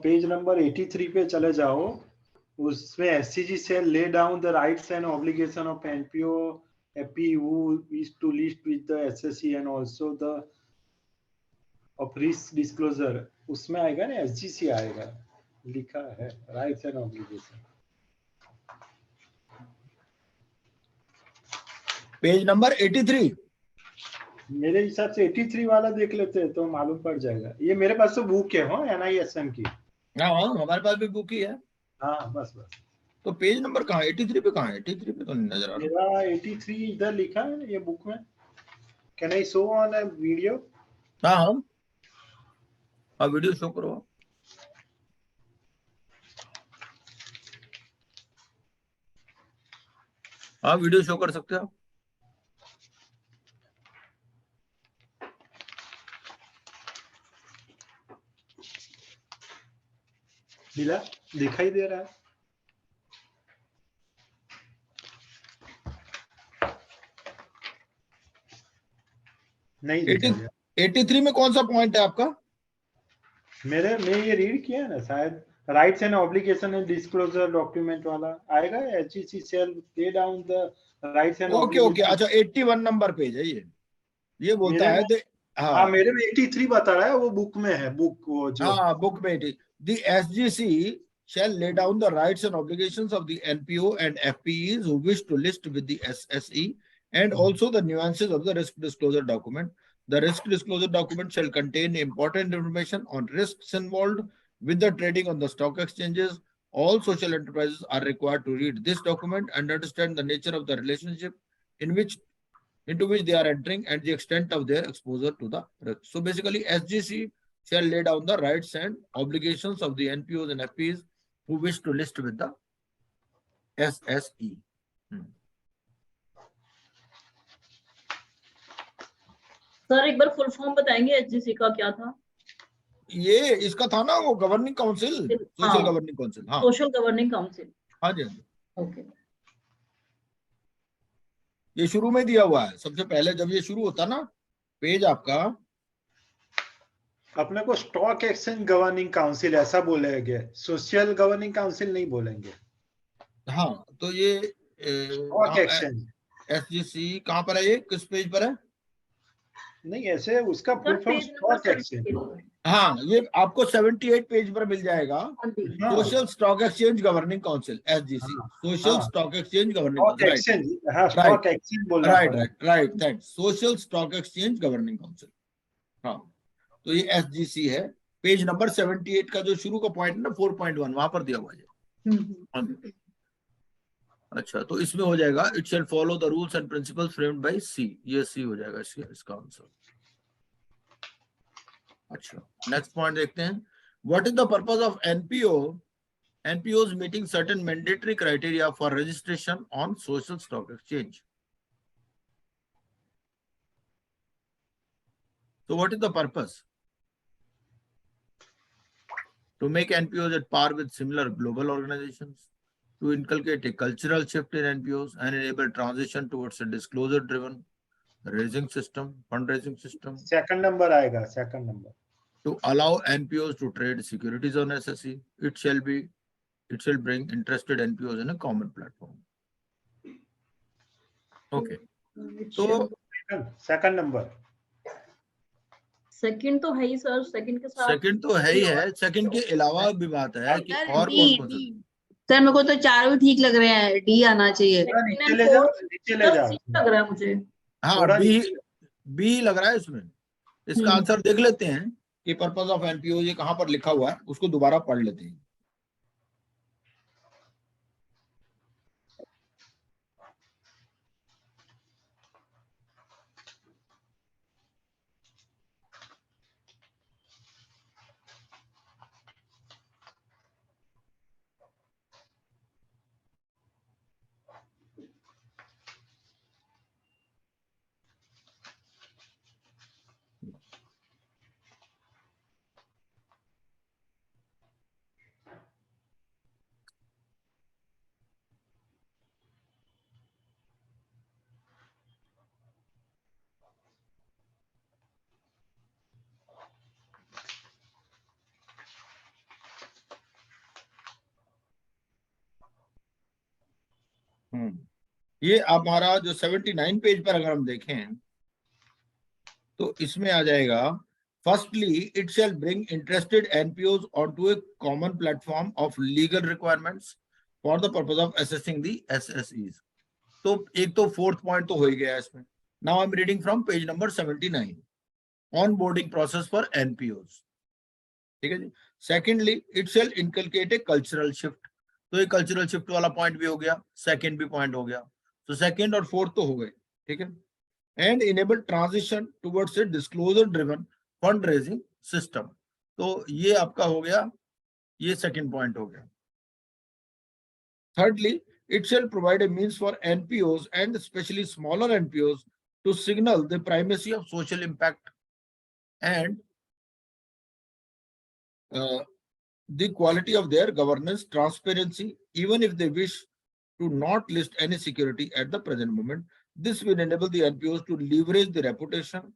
पेज नंबर 83 पे चले जाओ. उसमें SCG से lay down the rights and obligation of NPO FP who is to list with the SSE and also the of risk disclosure. उसमें आएगा ना, SGC आएगा, लिखा है rights and obligation. Page number 83. मेरे हिसाब से 83 वाला देख लेते हैं तो मालूम पड़ जाएगा. ये मेरे पास तो बुक है NISM की. हाँ हमारे पास भी बुक ही है. हाँ बस. तो पेज नंबर कहाँ है? 83 पे कहाँ है? 83 पे तो नहीं नजर आ रहा. मेरा 83 इधर लिखा है ये बुक में. Can I show on a video? हाँ हाँ हाँ, वीडियो शो करो आप। हाँ वीडियो शो कर सकते हो आप। दिला दिखाई दे रहा है? नहीं दिखाई दे रहा। 83 में कौन सा पॉइंट है आपका? मैं ये रीड किया है ना शायद, rights and obligation and disclosure document वाला आएगा। HEC shall lay down the rights and okay okay, अच्छा 81 नंबर पेज है ये बोलता मेरे है में, हाँ हाँ मेरे में 83 बता रहा है, वो बुक में है, बुक वो जो हाँ बुक में the SGC shall lay down the rights and obligations of the NPO and FPEs who wish to list with the SSE and also the nuances of the risk disclosure document. The risk disclosure document shall contain important information on risks involved with the trading on the stock exchanges. All social enterprises are required to read this document and understand the nature of the relationship into which they are entering and the extent of their exposure to the risk. So basically, SGC shall lay down the rights and obligations of the NPOs and FPs who wish to list with the SSE. Sir एक बार full form बताएंगे एचजीसी का क्या था? ये इसका था ना वो गवर्निंग काउंसिल, सोशल हाँ, गवर्निंग काउंसिल। हाँ सोशल गवर्निंग काउंसिल। हाँ जी हाँ जी, ओके। ये शुरू में दिया हुआ है सबसे पहले जब ये शुरू होता ना पेज आपका। अपने को स्टॉक एक्सचेंज गवर्निंग काउंसिल ऐसा बोलेंगे, सोशल गवर्निंग काउंसिल नहीं बोलेंगे। हाँ तो ये स्टॉक एक्सचेंज SGC कहाँ पर है, ये किस पेज पर है? नहीं, ऐसे उसका full sir form page number stock exchange. 78। हाँ ये आपको 78 पेज पर मिल जाएगा। हाँ जी। Social stock exchange governing council SGC, हाँ, सोशल हाँ। Stock exchange governing stock council. Exchange, हाँ स्टॉक एक्सचेंज बोलना राइट पड़ा। Right right thanks, social stock exchange governing council. हाँ तो ये SGC है। पेज नंबर 78 का जो शुरू का पॉइंट है ना 4.1 वहां पर दिया हुआ है। हाँ। अच्छा तो इसमें हो जाएगा it shall follow the rules and principles framed by C, ये सी हो जाएगा इसका आंसर। अच्छा नेक्स्ट पॉइंट देखते हैं। What is the purpose of NPOs meeting certain mandatory criteria for registration on social stock exchange? So what is the purpose? To make NPOs at par with similar global organizations, to inculcate a cultural shift in NPOs and enable transition towards a disclosure driven fundraising system. Second number आएगा, second number. To allow NPOs to trade securities on SSE, it shall bring interested NPOs in a common platform. Okay. तो second number, second तो है ही sir, second के साथ second तो है ही है, second के अलावा भी बात है कि सर और डी कौन से। सर मेरे को तो चारों ठीक लग रहे हैं, डी आना चाहिए। नीचे ले जाओ, नीचे ले सर जाओ। सी लग रहा है मुझे। हाँ थोड़ा बी लग रहा है इसमें। इसका आंसर देख लेते हैं कि पर्पस ऑफ NPO ये कहां पर लिखा हुआ है, उसको दोबारा पढ़ लेते हैं। ये हमारा जो 79 पेज पर अगर हम देखें तो इसमें आ जाएगा, firstly it shall bring interested NPOs onto a common platform of legal requirements for the purpose of assessing the SSEs. तो एक तो फोर्थ पॉइंट तो हो ही गया इसमें। Now I am reading from page number 79, onboarding process for NPOs। ठीक है जी। Secondly it shall inculcate a cultural shift, तो ये कल्चरल शिफ्ट वाला पॉइंट भी हो गया, सेकेंड भी पॉइंट हो गया। तो सेकेंड और फोर्थ तो हो गए, ठीक है। and enable transition towards a disclosure driven fundraising system. तो ये आपका हो गया, ये second point हो गया. Thirdly, it shall provide a means for NPOs and especially smaller NPOs to signal the primacy of social impact and the quality of their governance, transparency, even if they wish to not list any security at the present moment. This will enable the NPOs to leverage the reputation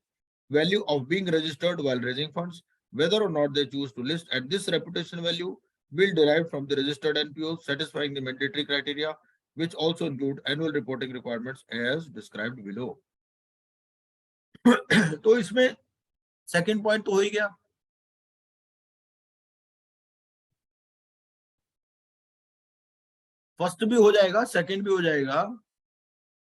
value of being registered while raising funds. Whether or not they choose to list at this reputation value will derive from the registered NPOs satisfying the mandatory criteria, which also include annual reporting requirements as described below. तो इसमें second point तो हो ही गया. First भी हो जाएगा, second भी हो जाएगा,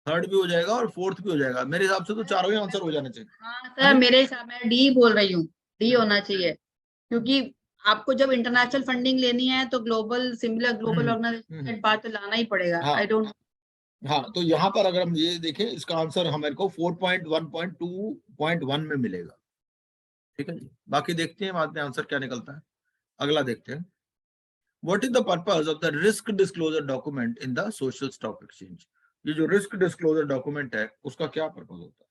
थर्ड भी हो जाएगा और फोर्थ भी हो जाएगा. मेरे हिसाब से तो चारों ही आंसर हो जाने चाहिए. हाँ सर, मेरे हिसाब में डी बोल रही हूँ, डी होना चाहिए, क्योंकि आपको जब इंटरनेशनल फंडिंग लेनी है तो ग्लोबल सिमिलर ग्लोबल ऑर्गेनाइजेशन बात तो लाना ही पड़ेगा. हाँ. I don't. हाँ, तो यहाँ पर अगर हम ये देखें, इसका आंसर हमारे को 4.1.2.1 में मिलेगा. ठीक है जी. बाकी देखते हैं बाद में आंसर क्या निकलता है. अगला देखते हैं. What is the purpose of the risk disclosure document in the social stock exchange? ये जो रिस्क डिस्क्लोजर डॉक्यूमेंट है उसका क्या पर्पस होता है?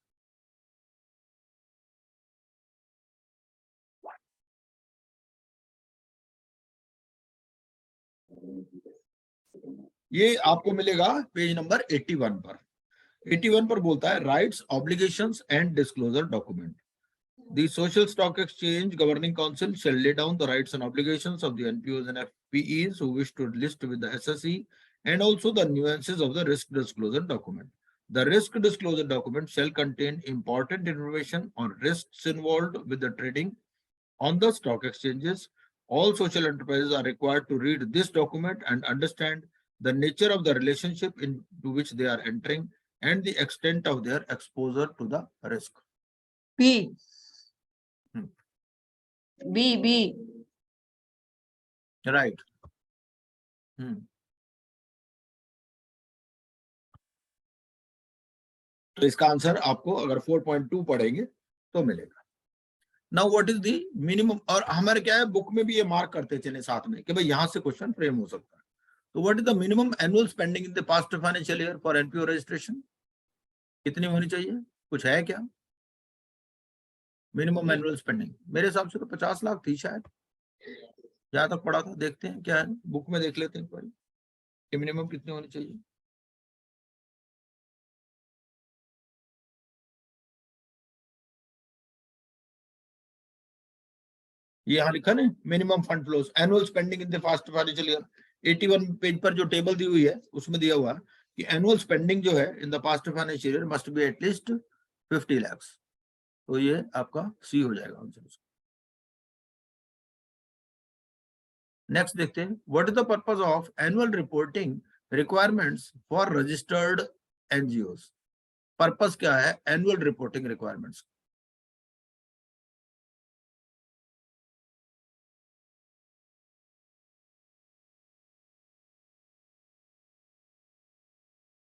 ये आपको मिलेगा पेज नंबर 81 पर. 81 पर बोलता है rights, obligations and disclosure document. The Social Stock Exchange Governing Council shall lay down the rights and obligations of the NPOs and FPEs who wish to list with the SSE and also the nuances of the risk disclosure document. The risk disclosure document shall contain important information on risks involved with the trading on the stock exchanges. All social enterprises are required to read this document and understand the nature of the relationship into which they are entering and the extent of their exposure to the risk. B B B Right. तो इसका answer आपको अगर 4.2 पढ़ेंगे तो मिलेगा. Now what is the minimum, और हमारे क्या है बुक में भी ये मार्क करते चले साथ में कि भाई यहां से क्वेश्चन फ्रेम हो सकता है. तो what is the minimum annual spending in the past financial year for NPO registration? कितनी होनी चाहिए? कुछ है क्या मिनिमम एनुअल स्पेंडिंग? मेरे हिसाब से तो 50 लाख थी शायद, जहां तक पढ़ा था. देखते हैं क्या है बुक में, देख लेते हैं एक बार कि मिनिमम कितनी होनी चाहिए. ये यहाँ लिखा ना minimum fund flows annual spending in the first financial year. 81 page पर जो टेबल दी हुई है उसमें दिया हुआ कि एनुअल स्पेंडिंग जो है in the past financial year must be at least 50 lakh. तो ये आपका सी हो जाएगा आंसर. नेक्स्ट देखते हैं. What is the purpose of annual reporting requirements for registered NGOs? Purpose क्या है annual reporting requirements?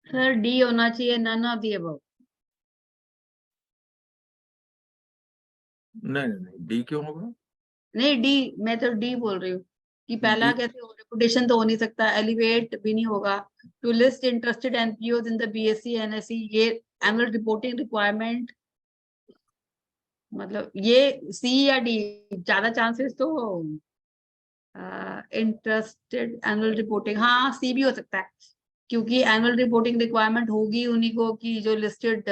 Sir D होना चाहिए, नन ऑफ द अबव. नहीं, डी क्यों होगा? नहीं डी, मैं तो डी बोल रही हूँ कि पहला कैसे हो, रेपुटेशन तो हो नहीं सकता, एलिवेट भी नहीं होगा. To list interested NPOs in the BSC NSE, ये एनुअल रिपोर्टिंग रिक्वायरमेंट, मतलब ये सी या डी. ज्यादा चांसेस तो इंटरेस्टेड एनुअल रिपोर्टिंग, हाँ सी भी हो सकता है, क्योंकि एनुअल रिपोर्टिंग रिक्वायरमेंट होगी उन्हीं को कि जो लिस्टेड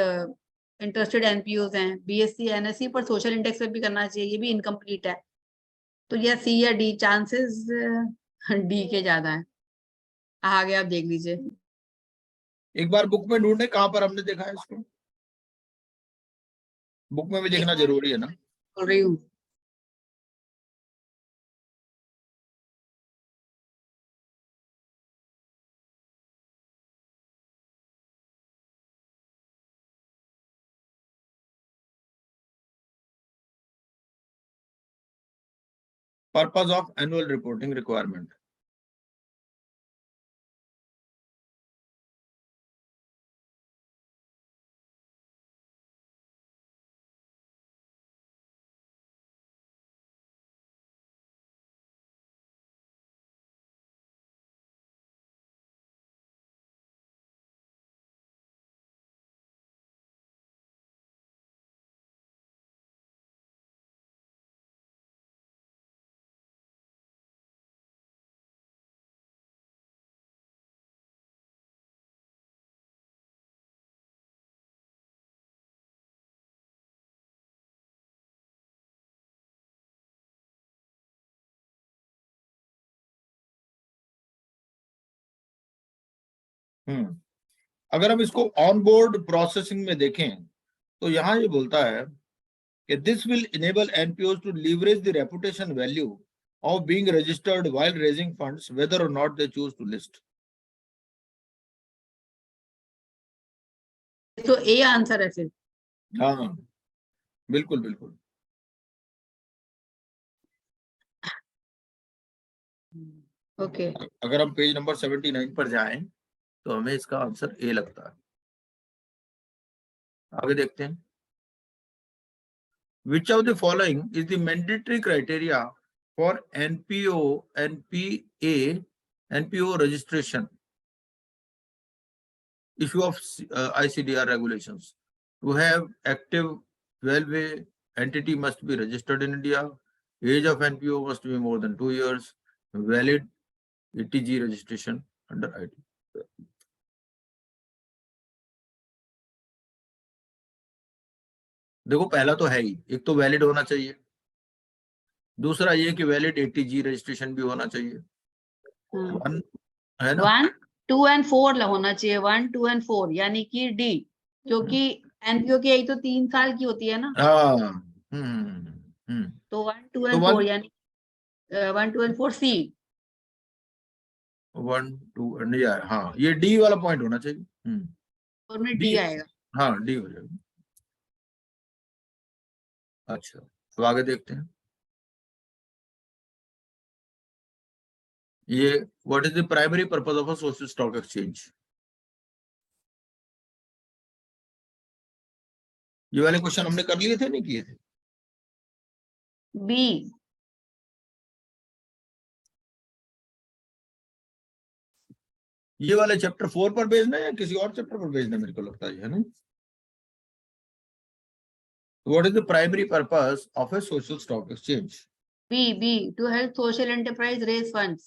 इंटरेस्टेड एनपीओज हैं बीएससी एनएसई पर. सोशल इंडेक्स पे भी करना चाहिए, ये भी इनकम्प्लीट है. तो या सी या डी, चांसेस डी के ज्यादा है. आगे आप देख लीजिए. एक बार बुक में ढूंढे कहां पर हमने देखा है इसको. बुक में भी देखना जरूरी है ना. बोल रही हूँ. Purpose of annual reporting requirement. अगर हम इसको ऑन बोर्ड प्रोसेसिंग में देखें तो यहाँ ये बोलता है कि this will enable NPO to leverage the reputation value of being registered while raising funds whether और not they choose to list. तो ए आंसर है फिर। हाँ बिल्कुल बिल्कुल। ओके अगर हम पेज नंबर 79 पर जाएं तो हमें इसका आंसर ए लगता है। आगे देखते हैं। Which of the following is the mandatory criteria for NPO, NPA, NPO registration? Issue of ICDR regulations. To have active 12A entity must be registered in India. Age of NPO must be more than 2 years. Valid ETG registration under IT. देखो पहला तो है ही, एक तो valid होना चाहिए, दूसरा ये कि वैलिड एटीजी रजिस्ट्रेशन भी होना चाहिए। वन है ना, 1, 2 एंड 4 होना चाहिए, 1, 2 एंड 4 यानी कि डी, क्योंकि एनपीओ की एज तो 3 साल की होती है ना। हाँ तो 1, 2 तो एंड 4 यानी 1, 2 एंड 4 सी। 1, 2 एंड हाँ ये डी वाला पॉइंट होना चाहिए। और में डी आएगा। हाँ डी हो जाएगा। अच्छा तो आगे देखते हैं। ये what is the primary purpose of a social stock exchange, ये वाले क्वेश्चन हमने कर लिए थे नहीं किए थे? बी। ये वाले चैप्टर 4 पर भेजना है या किसी और चैप्टर पर भेजना, मेरे को लगता है ना। What is the primary purpose of a social stock exchange? B, to help social enterprise raise funds.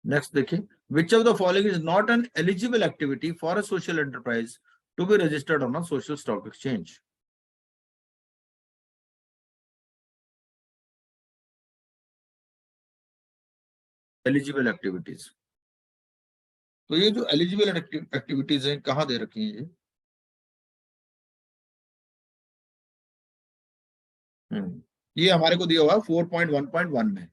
Next देखिए, which of the following is not an eligible activity for a social enterprise to be registered on a social stock exchange? Eligible activities. तो ये जो eligible activities हैं कहाँ दे रखी हैं ये हमारे को दिया हुआ है 4.1.1 में।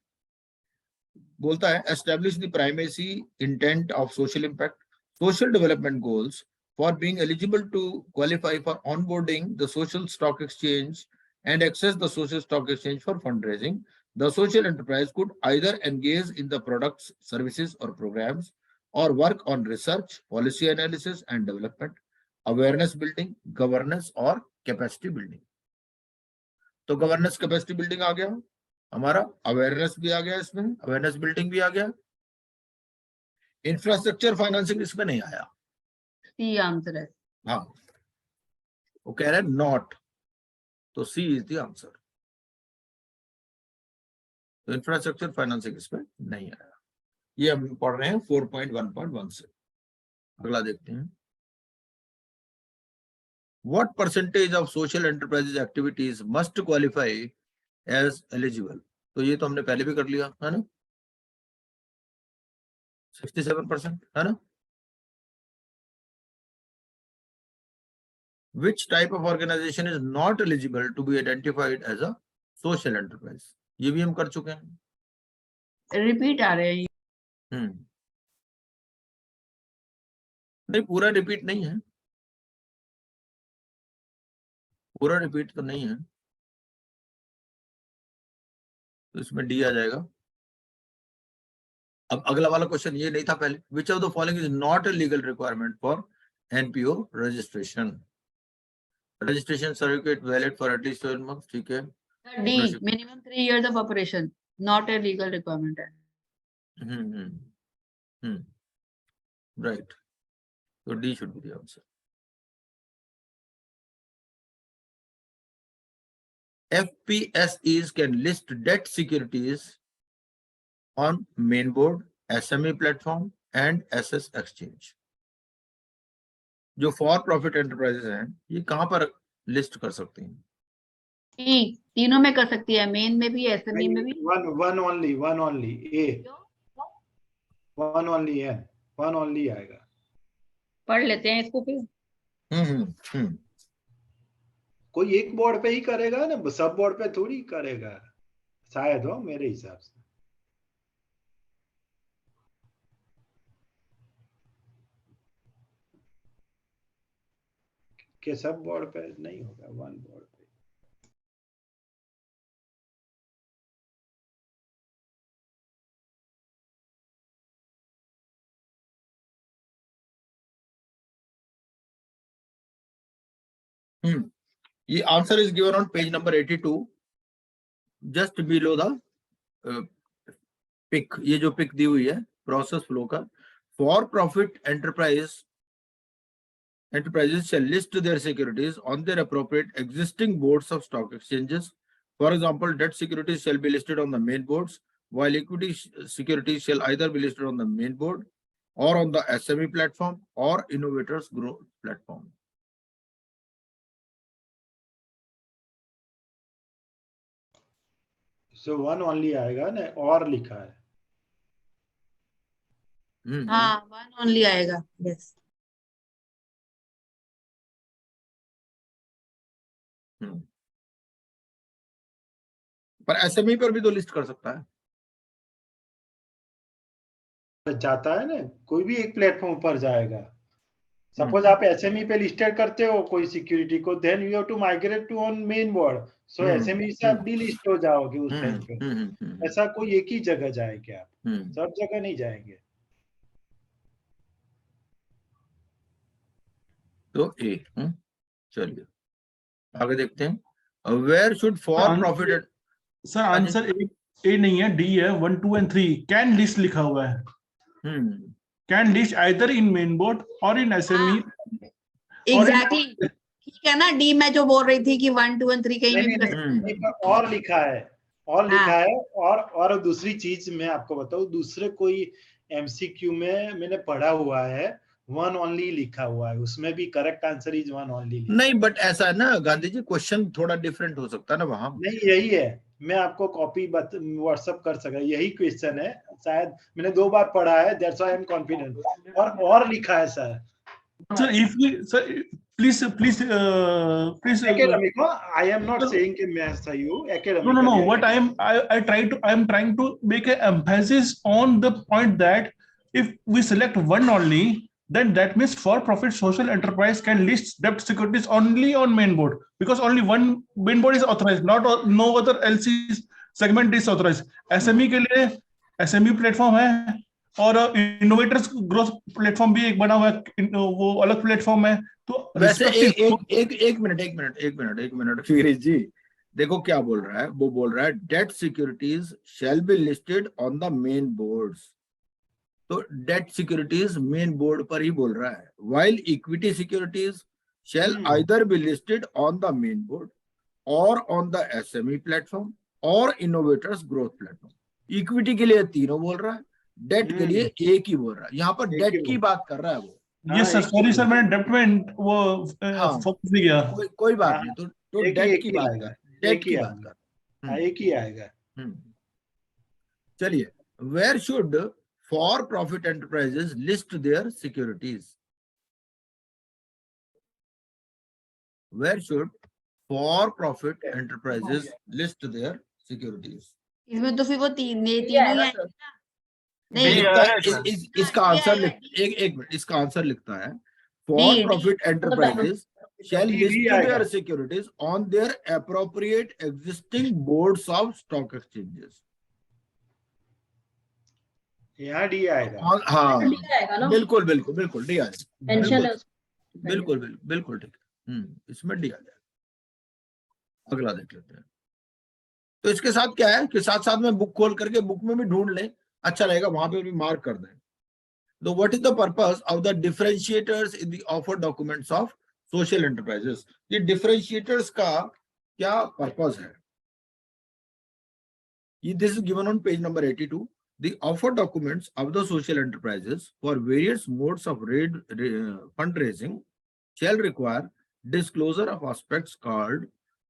बोलता है establish the primacy intent of social impact, social development goals for being eligible to qualify for onboarding the social stock exchange and access the social stock exchange for fundraising. The social enterprise could either engage in the products, services or programs or work on research, policy analysis and development, awareness building, governance or capacity building. तो governance capacity building आ गया हमारा, awareness भी आ गया, इसमें awareness building भी आ गया। Infrastructure financing इसमें नहीं आया। सी आंसर है। हाँ वो कह रहे हैं नॉट, तो सी इज द आंसर। तो इंफ्रास्ट्रक्चर फाइनेंसिंग इसमें नहीं आया। ये हम पढ़ रहे हैं 4.1.1 से। अगला देखते हैं। What percentage of social enterprises activities must qualify as eligible? तो ये तो हमने पहले भी कर लिया है ना, 67% है ना। Which type of organization is not eligible to be identified as a social enterprise? ये भी हम कर चुके हैं। रिपीट आ रहे हैं। नहीं पूरा रिपीट नहीं है, पूरा रिपीट तो नहीं है, तो इसमें डी आ जाएगा। अब अगला वाला क्वेश्चन ये नहीं था पहले। विच of the following is not a legal requirement for NPO registration? Registration certificate valid for at least 12 months, ठीक है। D minimum 3 years of operation, not a legal requirement है। राइट, तो D should be the answer. FPSEs can list debt securities on main board, SME platform and SS exchange. जो for profit enterprises हैं ये कहां पर list कर सकते हैं? तीनों में कर सकती है, मेन में भी एसएमई में भी। वन ओनली ए, वन ओनली आएगा। पढ़ लेते हैं इसको फिर। कोई एक बोर्ड पे ही करेगा ना, सब बोर्ड पे थोड़ी करेगा शायद, हो मेरे हिसाब से। कि सब बोर्ड पे नहीं होगा, वन बोर्ड पे। ये answer is given on page number 82, just below the pic. ये जो पिक दी हुई है प्रोसेस फ्लो का, for profit enterprises shall list their securities on their appropriate existing boards of stock exchanges. For example, debt securities shall be listed on the main boards, while equity securities shall either be listed on the main board or on the SME platform or innovators growth platform. So one only आएगा ना, और लिखा है। हाँ, one only आएगा। Yes. पर SME पर भी तो लिस्ट कर सकता है। जाता है ना, कोई भी एक प्लेटफॉर्म पर जाएगा। सपोज आप एसएमई पे लिस्टेड करते हो कोई सिक्योरिटी को, then you have to migrate to on main board, so SME से आप डिलिस्ट हो जाओगे उस टाइम पे। ऐसा कोई एक ही जगह जाएंगे आप, सब जगह नहीं जाएंगे। तो ए, चलिए आगे देखते हैं। Where should for profit. Sir answer A नहीं है, डी है। 1, 2 and 3 कैन लिस्ट लिखा हुआ है। Can list either in main board और इन एसएमई। एग्जैक्टली, ठीक है ना। डी मैं जो बोल रही थी कि 1, 2 and 3 कहीं भी कर सकते हैं। और लिखा है, और लिखा है। और दूसरी चीज मैं आपको बताऊं, दूसरे कोई एमसीक्यू में मैंने पढ़ा हुआ है, वन ओनली लिखा हुआ है, उसमें भी correct answer is one only. नहीं, बट ऐसा है ना गांधी जी, क्वेश्चन थोड़ा डिफरेंट हो सकता है ना वहां। नहीं, यही है, मैं आपको कॉपी व्हाट्सएप कर सका, यही क्वेश्चन है। शायद मैंने 2 बार पढ़ा है, that's why I am confident. और लिखा है sir. Sir, if we, sir, please. Academic, I am not saying कि मैं सही हूँ, academic. No. What I am trying to make an emphasis on the point that if we select one only, then that means for-profit social enterprise can list debt securities only on main board, because only one main board is authorized, no other LC segment is authorized. SME के लिए SME platform है, और innovators growth platform भी एक बना हुआ है, वो अलग प्लेटफॉर्म है। तो वैसे एक मिनट वीरेश जी, देखो क्या बोल रहा है। वो बोल रहा है debt securities shall be listed on the main boards, तो डेट सिक्योरिटीज मेन बोर्ड पर ही बोल रहा है। While equity securities shall either be listed on the main board और ऑन द एसएमई प्लेटफॉर्म और इनोवेटर्स ग्रोथ प्लेटफॉर्म। इक्विटी के लिए तीनों बोल रहा है, डेट के लिए एक ही बोल रहा है। यहाँ पर डेट की बात कर रहा है वो। ये सर, सॉरी सर, मैंने डेट में वो फोकस नहीं किया। कोई बात नहीं, तो डेट की बात कर, डेट की बात कर, एक ही आएगा। चलिए, where should for profit enterprises list their securities. Where should for profit enterprises list their securities. इसमें तो फिर वो तीनों ही आएंगे ना। नहीं, इसका आंसर एक मिनट, इसका आंसर लिखता है for profit enterprises shall list their securities on their appropriate existing boards of stock exchanges. यहाँ डी आएगा। हाँ, बिल्कुल डी आएगा। बिल्कुल ठीक है। इसमें डी आ जाएगा। अगला देख लेते हैं। तो इसके साथ क्या है कि साथ में बुक खोल करके बुक में भी ढूंढ लें, अच्छा रहेगा, वहां पे भी मार्क कर दें। तो what is the purpose of the differentiators in the offer documents of social enterprises. ये डिफरेंशिएटर्स का क्या पर्पस है? This is given on page number 82। The offer documents of the social enterprises for various modes of fundraising shall require disclosure of aspects called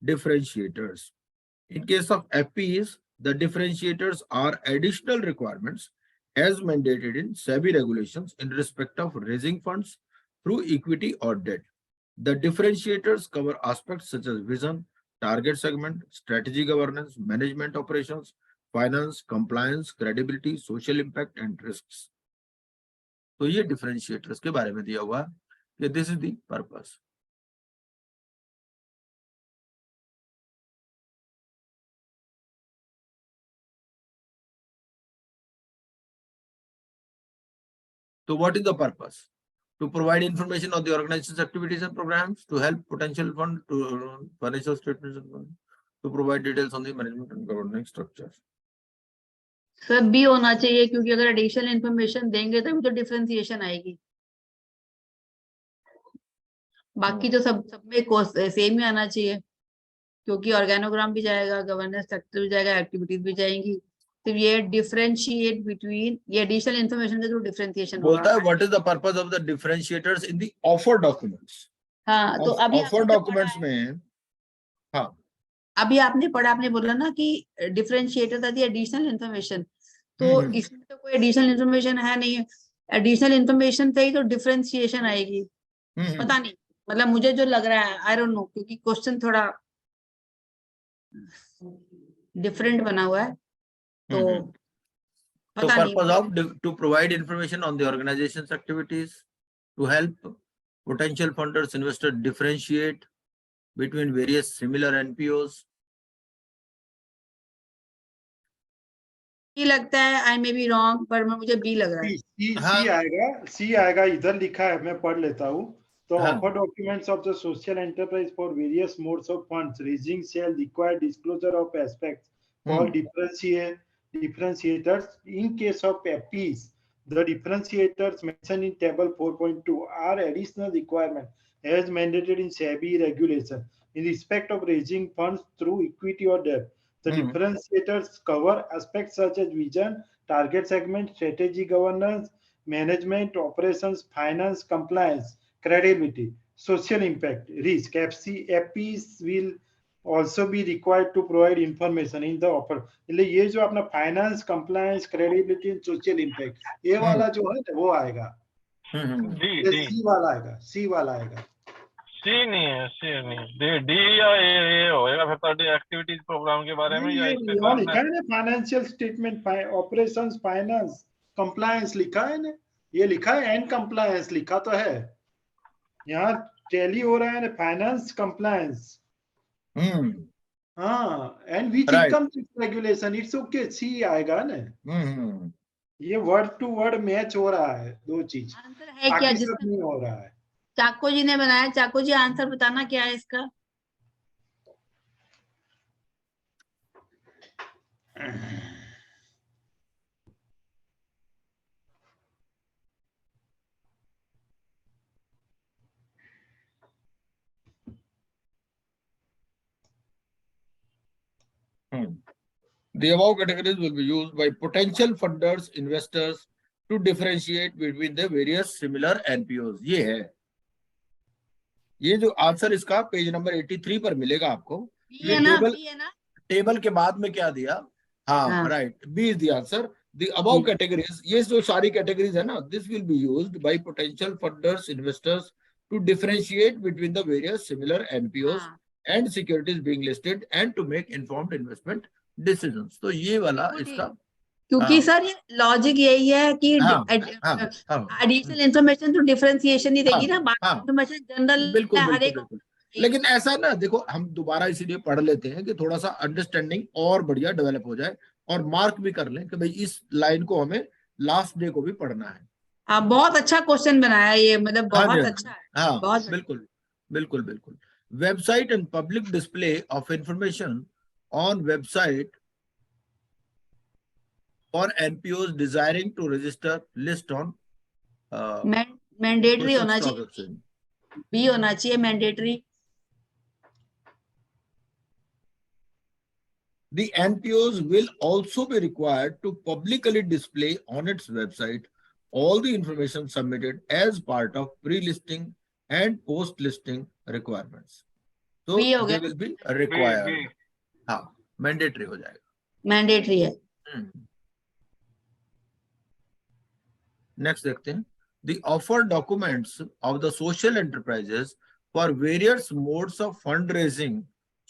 differentiators. In case of FPs, the differentiators are additional requirements as mandated in SEBI regulations in respect of raising funds through equity or debt. The differentiators cover aspects such as vision, target segment, strategy governance, management operations, finance, compliance, credibility, social impact and risks. तो ये differentiators के बारे में दिया हुआ है कि this is the purpose. So what is the purpose? To provide information on the organization's activities and programs, to help potential fund to financial statements, to provide details on the management and governance structure. सब भी होना चाहिए, क्योंकि अगर additional information देंगे तभी तो differentiation आएगी। बाकी तो सब में सेम ही आना चाहिए, क्योंकि ऑर्गेनोग्राम भी जाएगा, गवर्नेंस स्ट्रक्चर भी जाएगा, एक्टिविटीज भी जाएंगी। तो ये डिफरेंशिएट बिटवीन, ये एडिशनल इंफॉर्मेशन के थ्रू डिफरेंशिएशन बोलता है what is the purpose of the differentiators in the offer documents. हाँ, तो अभी ऑफर डॉक्यूमेंट्स में, हाँ अभी आपने पढ़ा, आपने बोला ना कि डिफरेंशिएटर था दी एडिशनल इंफॉर्मेशन, तो इसमें तो कोई एडिशनल इंफॉर्मेशन है नहीं है। एडिशनल इंफॉर्मेशन से ही तो डिफरेंशिएशन आएगी। पता नहीं, मतलब मुझे जो लग रहा है, आई डोंट नो, क्योंकि क्वेश्चन थोड़ा डिफरेंट बना हुआ है, तो पता नहीं। Purpose of to provide information on the organisations activities, to help potential funders investors differentiate between various similar NPOs. ये लगता है, आई मे बी रॉन्ग, पर मुझे बी लग रहा है। सी आएगा, इधर लिखा है, मैं पढ़ लेता हूँ। तो offer documents of the social enterprise for various modes of funds raising shall require disclosure of aspects called differentiators. In case of FPs, the differentiators mentioned in table 4.2 are additional requirement as mandated in SEBI regulation in respect of raising funds through equity or debt. The differentiators cover aspects such as vision, target segment, strategy governance, management, operations, finance, compliance, credibility, social impact, risk. FPs will also be required to provide information in the offer. ये जो अपना finance, compliance, credibility and social impact, ये वाला जो है वो आएगा। सी वाला आएगा, सी वाला आएगा। सी नहीं है, सी नहीं, डी या ए होएगा फिर तो एक्टिविटीज प्रोग्राम के बारे में, या इस पे काम लिखा है ना, financial statement, operations, finance, compliance लिखा है ना, ये लिखा है, एंड कंप्लायंस लिखा तो है, यहाँ टैली हो रहा है ना, फाइनेंस, कंप्लायंस। हाँ, and which income tax regulation, it's okay, C आएगा ना। ये वर्ड टू वर्ड मैच हो रहा है, दो चीज आंसर है क्या जिसका नहीं हो रहा है। चाको जी ने बनाया, चाको जी आंसर बताना क्या है इसका। The above categories will be used by potential funders, investors to differentiate between the various similar NPOs. ये है, ये जो आंसर इसका पेज नंबर 83 पर मिलेगा आपको। ये टेबल के बाद में क्या दिया, हाँ right, B is the answer. The above categories, ये जो सारी कैटेगरीज है ना, this will be used by potential funders, investors to differentiate between the various similar NPOs and securities being listed and to make informed investment decisions. तो ये वाला इसका, क्योंकि सर ये लॉजिक यही है कि एडिशनल इंफॉर्मेशन तो डिफरेंशिएशन ही देगी ना, बाकी इंफॉर्मेशन जनरल हर एक। लेकिन ऐसा ना, देखो हम दोबारा इसीलिए पढ़ लेते हैं कि थोड़ा सा अंडरस्टैंडिंग और बढ़िया डेवलप हो जाए, और मार्क भी कर लें कि भाई इस लाइन को हमें लास्ट डे को भी पढ़ना है। बहुत अच्छा क्वेश्चन बनाया ये, मतलब बहुत अच्छा है। हाँ, बहुत बिल्कुल बिल्कुल बिल्कुल। Website and public display of information on website for NPOs desiring to register list on mandatory होना चाहिए, भी होना चाहिए mandatory. The NPOs will also be required to publicly display on its website all the information submitted as part of pre-listing and post-listing requirements. तो B हो दे गया, will be be required, हाँ mandatory हो जाएगा। मैंडेटरी है। Next देखते हैं, the offer documents of the social enterprises for various modes of fund raising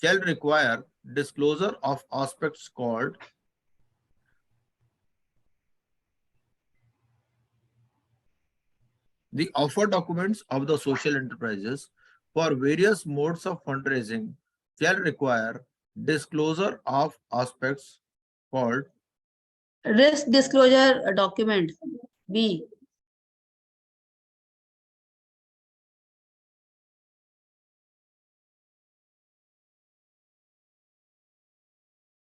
shall require disclosure of aspects called the offer documents of the social enterprises for various modes of fundraising shall require disclosure of aspects called risk disclosure document B।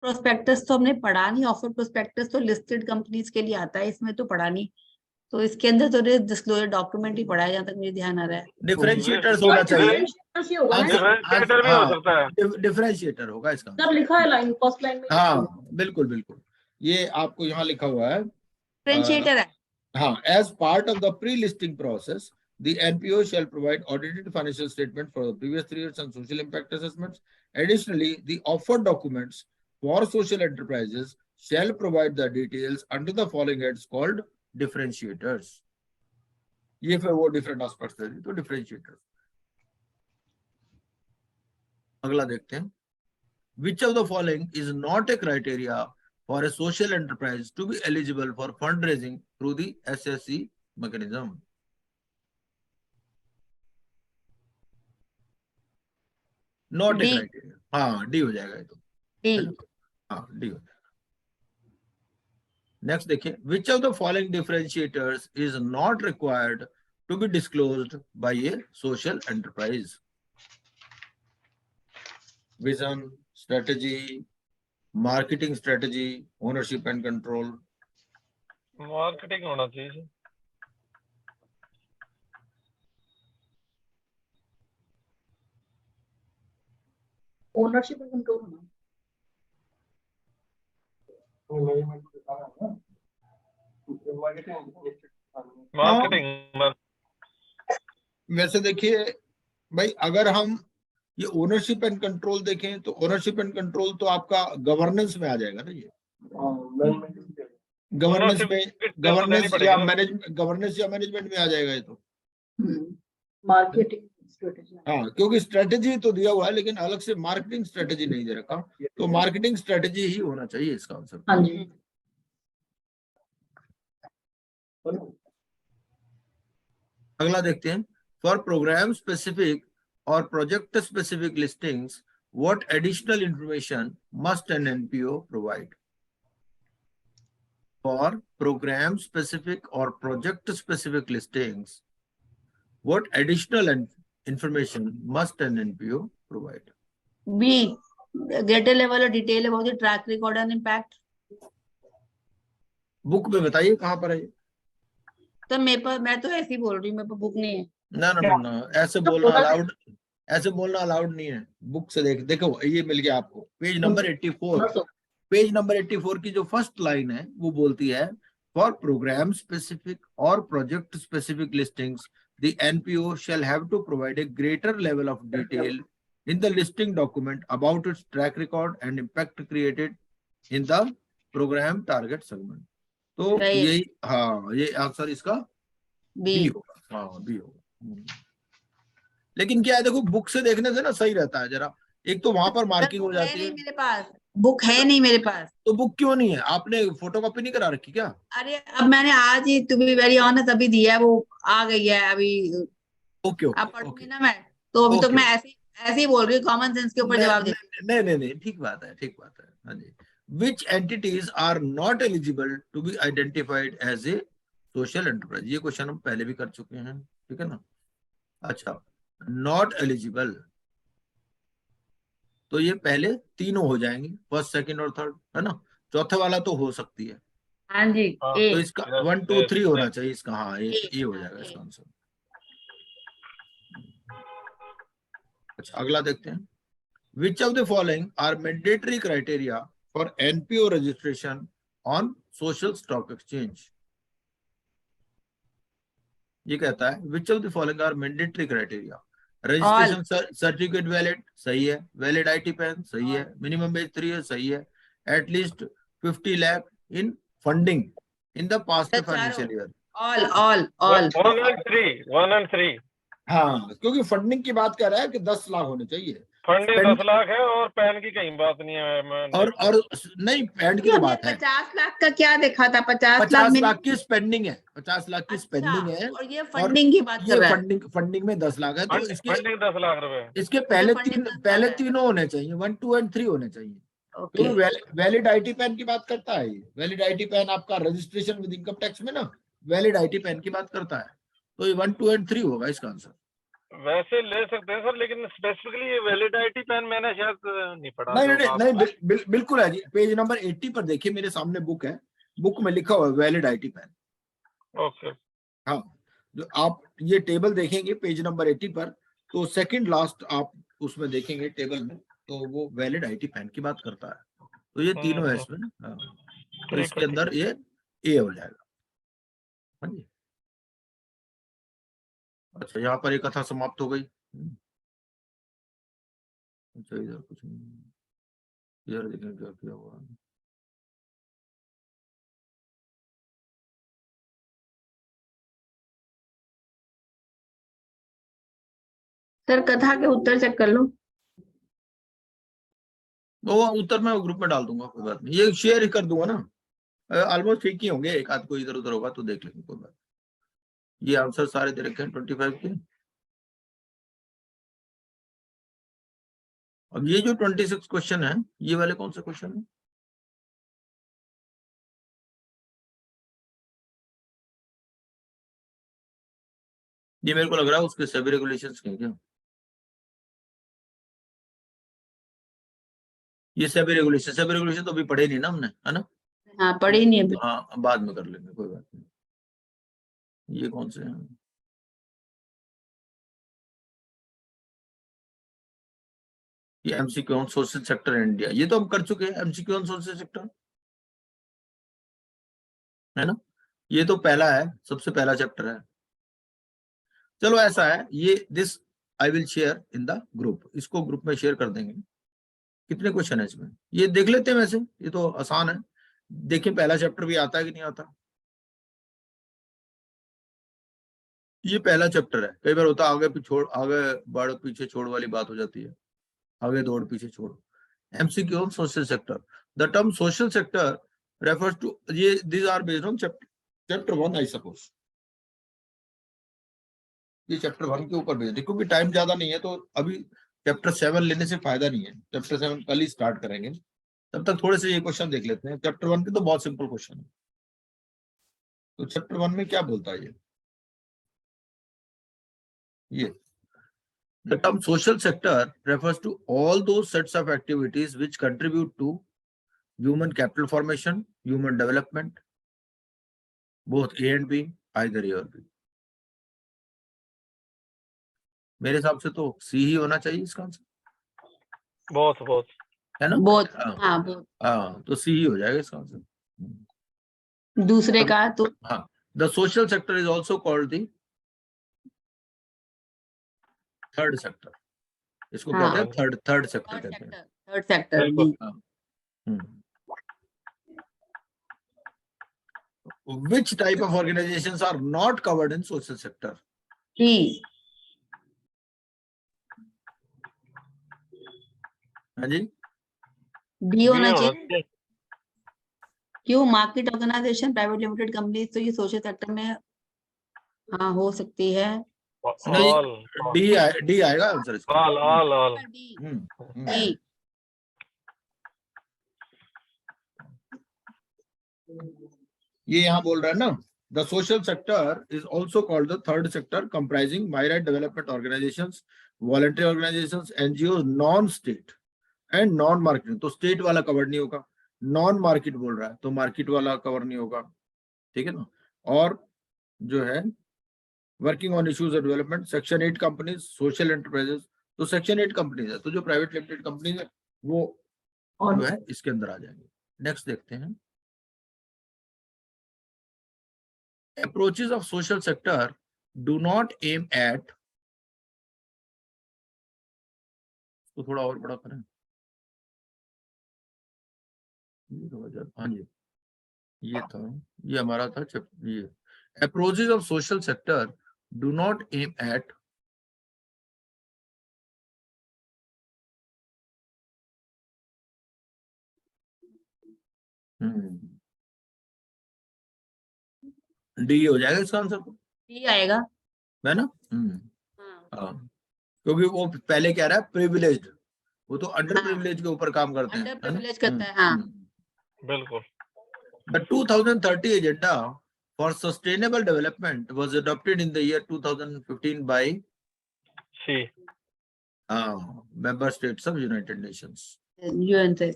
Prospectus तो हमने पढ़ा नहीं, offer prospectus तो listed companies के लिए आता है, इसमें तो पढ़ा नहीं, तो इसके अंदर तो रिस्क डिस्क्लोजर डॉक्यूमेंट ही पढ़ा है जहां तक मुझे ध्यान आ रहा है। डिफरेंशिएटर्स होना चाहिए, ही होगा ना, डिफरेंशिएटर भी हो सकता है। डिफरेंशिएटर होगा इसका, सब लिखा है लाइन, फर्स्ट लाइन में। हाँ बिल्कुल बिल्कुल, ये आपको यहाँ लिखा हुआ है, डिफरेंशिएटर है। हाँ, as part of the pre-listing process, the NPO shall provide audited financial statement for the previous 3 years and social impact assessments. Additionally, the offer documents for social enterprises shall provide the details under the following heads called differentiators. ये फिर वो different aspects है, तो differentiators. अगला देखते हैं, which of the following is not a criteria for a social enterprise to be eligible for fundraising through the SSE mechanism? Not a D। criteria, हाँ D हो जाएगा ये तो, D। हाँ D हो जाएगा। Next देखिए, which of the following differentiators is not required to be disclosed by a social enterprise? Vision, strategy, marketing strategy, ownership and control. Marketing होना चाहिए। ओनरशिप एंड कंट्रोल होना। मार्केटिंग वैसे देखिए भाई, अगर हम ये ओनरशिप एंड कंट्रोल देखें तो ओनरशिप एंड कंट्रोल तो आपका गवर्नेंस में आ जाएगा ना, ये गवर्नेंस में, गवर्नेंस या मैनेजमेंट में आ जाएगा ये तो। मार्केटिंग स्ट्रेटेजी, हाँ, क्योंकि स्ट्रेटेजी तो दिया हुआ है लेकिन अलग से मार्केटिंग स्ट्रेटेजी नहीं दे रखा, तो मार्केटिंग स्ट्रेटेजी ही होना चाहिए इसका आंसर। हाँ जी। अगला देखते हैं, फॉर प्रोग्राम स्पेसिफिक और project specific listings what additional information must an NPO provide? For programme specific और project specific listings what additional information must an NPO provide? B, greater level of detail about the track record and impact। Book में बताइए कहाँ पर है ये? तो मेरे पर, मैं तो ऐसे ही बोल रही हूँ, मेरे पर बुक नहीं है। ना ना ना ना, ऐसे बोलना अलाउड, ऐसे बोलना अलाउड नहीं है। बुक से देखो ये मिल गया आपको, पेज नंबर 84, पेज नंबर 84 की जो फर्स्ट लाइन है वो बोलती है, फॉर प्रोग्राम स्पेसिफिक और project specific listings the NPO shall have to provide a greater level of detail in the listing document about its track record and impact created in the program target segment. तो यही, हाँ ये answer इसका B होगा, हाँ B होगा। लेकिन क्या है देखो, बुक से देखने से ना सही रहता है जरा, एक तो वहां पर मार्किंग हो जाती है। मेरे पास बुक है नहीं, मेरे पास तो बुक क्यों नहीं है? आपने फोटोकॉपी नहीं करा रखी क्या? अरे अब मैंने आज ही, टू बी वेरी ऑनेस्ट, अभी दिया है, वो आ गई है अभी। ओके अब पढ़ूंगी ना मैं, तो अभी तो मैं ऐसे ही बोल रही हूँ, कॉमन सेंस के ऊपर जवाब दे। नहीं, ठीक बात है, ठीक बात है। हाँ जी, which entities are not eligible to be identified as a social enterprise? ये क्वेश्चन हम पहले भी कर चुके हैं, ठीक है ना। अच्छा, नॉट एलिजिबल, तो ये पहले तीनों हो जाएंगे, फर्स्ट सेकंड और थर्ड, है ना। चौथे वाला तो हो सकती है, हाँ जी, तो इसका 1 2 3 होना चाहिए इसका, हाँ ये हो जाएगा इसका आंसर। अच्छा, अगला देखते हैं, which of the following are mandatory criteria for NPO registration on social stock exchange? ये कहता है which of the following are mandatory criteria? Registration certificate valid, सही है। वैलिड आईटी पैन, सही है। मिनिमम एज 3 इयर्स, सही है। At least 50 lakh in funding in the past financial year. All 1 and 3 हाँ, क्योंकि फंडिंग की बात कर रहा है कि 10 लाख होने चाहिए। फंडिंग 10 लाख है और पैन की कहीं बात नहीं है। और नहीं, पैन की तो बात है। 50 लाख का क्या देखा था? 50 लाख 50 में लाख की स्पेंडिंग है, 50 लाख की स्पेंडिंग है। और ये फंडिंग की बात कर ये रहा है। फंडिंग में 10 लाख है, तो फंडिंग 10 लाख रुपए। इसके पहले तीनों होने चाहिए, 1, 2 और 3 होने चाहिए। ओके, वैलिड आईटी पैन की बात करता है ये। वैलिड आईटी पैन आपका रजिस्ट्रेशन विद इनकम टैक्स में ना वैलिड आईटी पैन की बात करता है, तो ये 1, 2 और 3 होगा इसका आंसर। वैसे ले सकते हैं सर, लेकिन स्पेसिफिकली ये वैलिड आईटी पैन मैंने शायद नहीं पढ़ा। नहीं, बिल्कुल है जी। पेज नंबर 80 पर देखिए, मेरे सामने बुक है, बुक में लिखा हुआ है वैलिड आईटी पैन। ओके। हाँ, जो आप ये टेबल देखेंगे पेज नंबर 80 पर, तो सेकंड लास्ट आप उसमें देखेंगे टेबल में, तो वो वैलिड आईटी पैन की बात करता है। तो ये तीनों है इसमें। हाँ, तो इसके अंदर ये ए हो जाएगा। हाँ जी। अच्छा, यहाँ पर एक कथा समाप्त हो गई। अच्छा, इधर कुछ नहीं, इधर देखें क्या किया हुआ। सर कथा के उत्तर चेक कर लो। वो उत्तर मैं ग्रुप में डाल दूंगा, कोई बात नहीं। ये शेयर ही कर दूंगा ना, ऑलमोस्ट ठीक ही होंगे, एक आध को इधर उधर होगा तो देख लेंगे, कोई बात। ये आंसर सारे दे रखे हैं 25 के। अब ये जो 26 क्वेश्चन है, ये वाले कौन से क्वेश्चन है? ये मेरे को लग रहा है उसके सभी रेगुलेशंस के हैं क्या? ये सभी रेगुलेशन तो अभी पढ़े नहीं ना हमने, है ना? हाँ, पढ़ी नहीं अभी। हाँ, बाद में कर लेंगे, कोई बात नहीं। ये कौन से हैं? ये MCQ on social sector in India, ये तो हम कर चुके हैं। एमसीक्यू ऑन सोशल सेक्टर, है ना? ये तो पहला है, सबसे पहला चैप्टर है। चलो ऐसा है, ये this I will share in the group, इसको ग्रुप में शेयर कर देंगे। कितने क्वेश्चन है इसमें ये देख लेते हैं। वैसे ये तो आसान है, देखिए पहला चैप्टर भी आता है कि नहीं आता। ये पहला चैप्टर है। कई बार होता है आगे बढ़ पीछे छोड़ वाली बात हो जाती है, आगे दौड़ पीछे छोड़। MCQ on social sector. The term social sector refers to these are based on chapter 1 I suppose. ये चैप्टर 1 के ऊपर बेस्ड है, क्योंकि टाइम ज्यादा नहीं है, तो अभी चैप्टर 7 लेने से फायदा नहीं है। चैप्टर 7 कल ही स्टार्ट करेंगे, तब तक थोड़े से ये क्वेश्चन देख लेते हैं। चैप्टर 1 के तो बहुत सिंपल क्वेश्चन है। तो चैप्टर 1 में क्या बोलता है ये The term social sector refers to all those sets of activities which contribute to human capital formation, human development, both A and B, either A or B. मेरे हिसाब से तो सी ही होना चाहिए इसका आंसर। बहुत है ना? बहुत। हाँ, हाँ, बहुत। हाँ, तो सी ही हो जाएगा इसका आंसर। दूसरे का तो हाँ, the social sector is also called the third sector. इसको हाँ, कहते हैं थर्ड सेक्टर कहते हैं। थर्ड सेक्टर बिल्कुल। Which type of organizations are not covered in social sector? D. हाँ जी, डी होना चाहिए। क्यों? Market organisation, private limited company, तो ये सोशल सेक्टर में हाँ हो सकती है। नहीं, डी आएगा आंसर इसका। All D. ये यहाँ बोल रहा है ना, the social sector is also called the third sector, comprising myriad development organisations, voluntary organisations, NGO, non state and non marketing. तो स्टेट वाला कवर नहीं होगा, नॉन मार्केट बोल रहा है तो मार्केट वाला कवर नहीं होगा, ठीक है ना? और जो है working on issues of development, section 8 companies, social enterprises. तो सेक्शन 8 कंपनीज है, तो जो प्राइवेट लिमिटेड कंपनीज है वो जो है इसके अंदर आ जाएंगे। नेक्स्ट देखते हैं, approaches of social sector do not aim at इसको थोड़ा और बड़ा करें। हाँ जी, ये था, ये हमारा था ये approaches of social sector do not aim at D हो जाएगा इसका आंसर, तो डी आएगा। है ना। हाँ हाँ, क्योंकि वो पहले कह रहा है प्रिविलेज्ड, वो तो अंडर हाँ, प्रिविलेज के ऊपर काम करते हैं, अंडर है ना। प्रिविलेज करता है। हाँ बिल्कुल। The 2030 agenda for sustainable development was adopted in the year 2015 by C. member states of United Nations. UN से।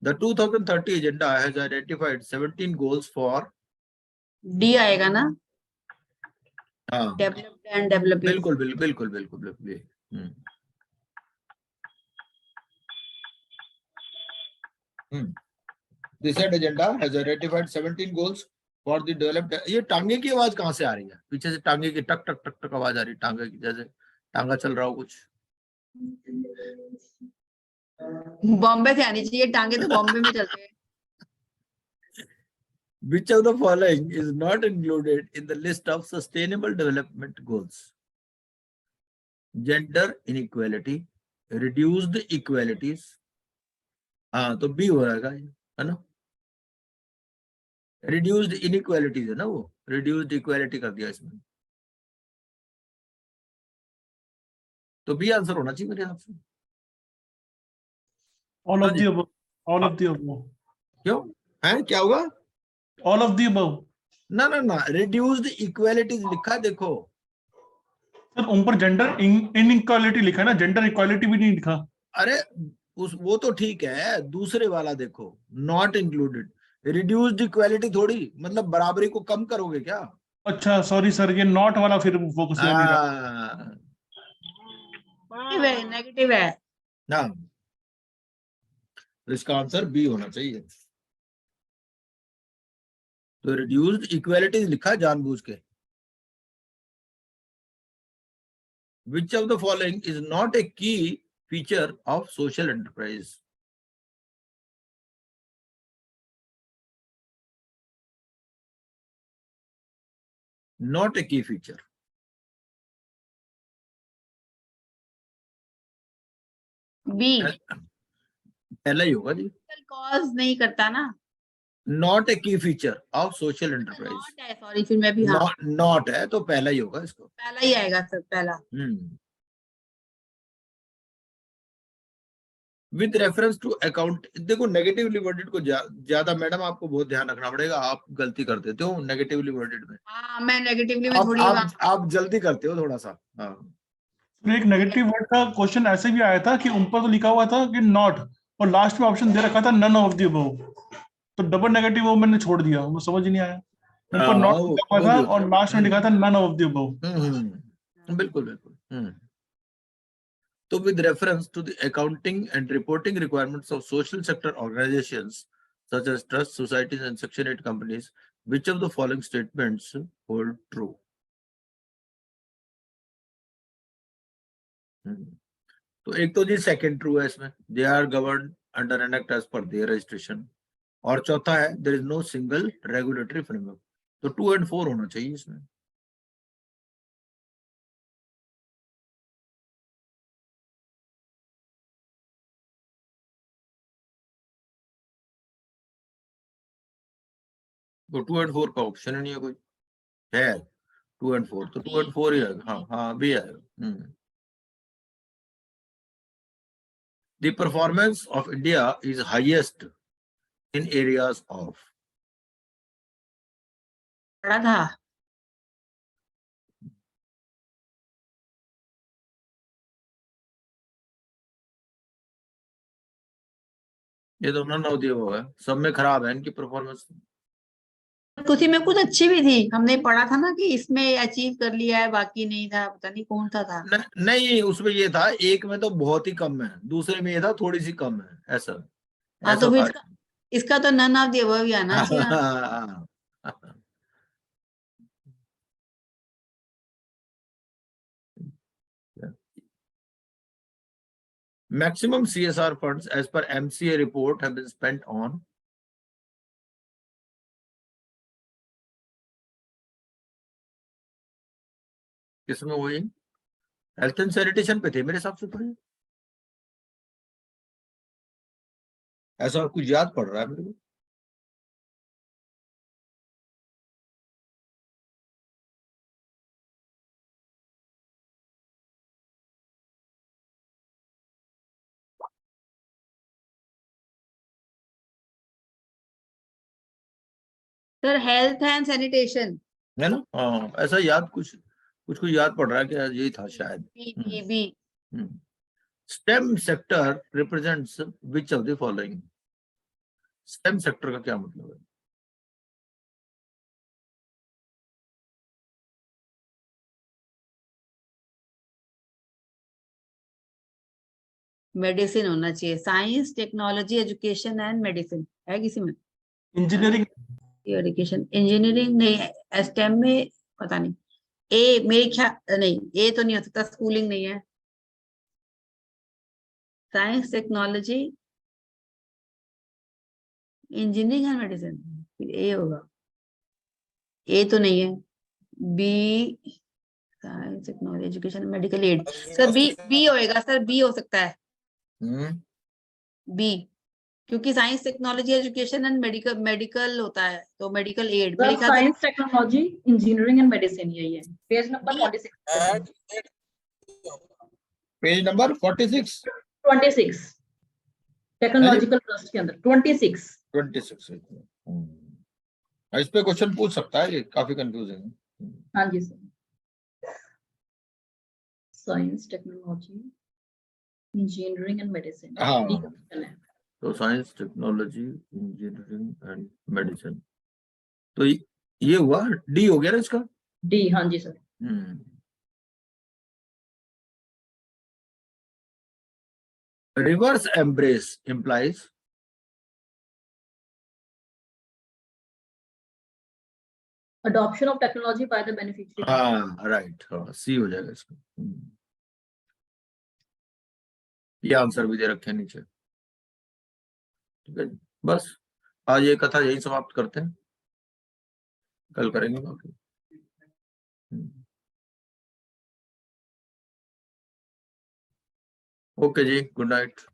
The 2030 agenda has identified 17 goals for D आएगा ना, हाँ डेवलप्ड एंड डेवलपिंग। बिल्कुल बिल्कुल बिल्कुल बिल्कुल। This agenda has identified 17 goals for the developed। ये टांगे की आवाज कहाँ से आ रही है? पीछे से टांगे की टक टक टक टक आवाज आ रही है, टांगे की, जैसे टांगा चल रहा हो कुछ। बॉम्बे से आनी चाहिए, टांगे तो बॉम्बे में चलते हैं। Which of the following is not included in the list of sustainable development goals? Gender inequality, reduced equalities। हाँ तो बी हो जाएगा, है ना। रिड्यूस्ड इनइक्वालिटीज है ना, वो रिड्यूस्ड इक्वालिटी कर दिया इसमें, तो बी आंसर होना चाहिए मेरे हिसाब से। All हाँ of ji, the above. All of the above. क्यों है, क्या होगा? All of the above. ना ना ना, रिड्यूस्ड इक्वालिटीज लिखा है, देखो। सर ऊपर जेंडर इनइक्वालिटी लिखा है ना, जेंडर इक्वालिटी भी नहीं लिखा। अरे वो तो ठीक है, दूसरे वाला देखो, नॉट इंक्लूडेड। रिड्यूस्ड इक्वालिटी थोड़ी मतलब बराबरी को कम करोगे क्या? अच्छा सॉरी सर, ये नॉट वाला फिर फोकस है मेरा। नेगेटिव है। ना, तो इसका आंसर बी होना चाहिए। तो रिड्यूस्ड इक्वालिटी लिखा है जानबूझ के। Which of the following is not a key feature of social enterprise? Not a key feature. B पहला ही होगा जी। कॉज नहीं करता ना। Not a key feature of social enterprise। Not है, सॉरी, फिर मैं भी हाँ, Not है तो पहला ही होगा इसको। पहला ही आएगा सर, पहला। विद रेफरेंस टू अकाउंट, देखो नेगेटिवली वर्डेड को ज्यादा मैडम आपको बहुत ध्यान रखना पड़ेगा, आप गलती कर देते हो नेगेटिवली वर्डेड में। हाँ मैं नेगेटिवली में थोड़ी आप जल्दी करते हो थोड़ा सा। हाँ, एक नेगेटिव वर्ड का क्वेश्चन ऐसे भी आया था कि ऊपर तो लिखा हुआ था कि नॉट, और लास्ट में ऑप्शन दे रखा था नन ऑफ द अबव, तो डबल नेगेटिव वो मैंने छोड़ दिया, वो समझ ही नहीं आया। ऊपर नॉट लिखा हुआ था और लास्ट में लिखा था नन ऑफ द अबव। बिल्कुल बिल्कुल। So with reference to the accounting and reporting requirements of social sector organizations such as trust societies and Section 8 companies, which of the following statements hold true? तो एक तो जी second true है इसमें, they are governed under an act as per their registration, और चौथा है there is no single regulatory framework. तो 2 और 4 होना चाहिए इसमें। तो 2 और 4 का ऑप्शन ही नहीं है कोई, है 2 और 4, तो 2 और 4 ही आएगा। हाँ हाँ भी आएगा। The performance of India is highest in areas of। पढ़ा था। ये तो नन ऑफ द अबव है, सब में खराब है इनकी परफॉर्मेंस। उसी में कुछ अच्छी भी थी, हमने पढ़ा था ना कि इसमें अचीव कर लिया है, बाकी नहीं था, पता नहीं कौन सा था। नहीं, उसमें ये था, एक में तो बहुत ही कम है, दूसरे में ये था थोड़ी सी कम है, ऐसा हाँ तो ऐसा फिर था। इसका तो नन ऑफ द अबव ही आना चाहिए। Maximum CSR funds as per MCA report have been spent on किसमें हुई? हेल्थ एंड सैनिटेशन पे थे मेरे हिसाब से थोड़े, ऐसा कुछ याद पड़ रहा है मेरे को। सर हेल्थ एंड सैनिटेशन है ना? हाँ, ऐसा याद कुछ याद पड़ रहा है कि यही था शायद। B stem sector represents which of the following? Stem sector का क्या मतलब है? मेडिसिन होना चाहिए, science technology education and medicine है किसी में? इंजीनियरिंग, एजुकेशन इंजीनियरिंग नहीं है, स्टेम में पता नहीं। ए मेरे ख्याल नहीं, ए तो नहीं हो सकता, स्कूलिंग नहीं है। Science technology engineering and medicine, फिर ए होगा। ए तो नहीं है। B science technology education medical aid, sir B होएगा सर, बी हो सकता है बी, क्योंकि science technology education and medical होता है, तो मेडिकल एड मेरे ख्याल से science technology engineering and medicine यही है। Page number 46 page number 46 technological trust के अंदर 26 इस पे क्वेश्चन पूछ सकता है, ये काफी कंफ्यूजिंग है। हाँ जी sir. Science technology engineering and medicine, हाँ, तो science technology engineering and medicine, तो ये हुआ डी हो गया ना इसका? डी, हाँ जी sir. Reverse embrace implies adoption of technology by the beneficiary. हाँ राइट, हाँ सी हो जाएगा इसका। ये आंसर भी दे रखे हैं नीचे। ठीक है, बस आज ये कथा यही समाप्त करते हैं, कल करेंगे बाकी। ओके जी, गुड नाइट।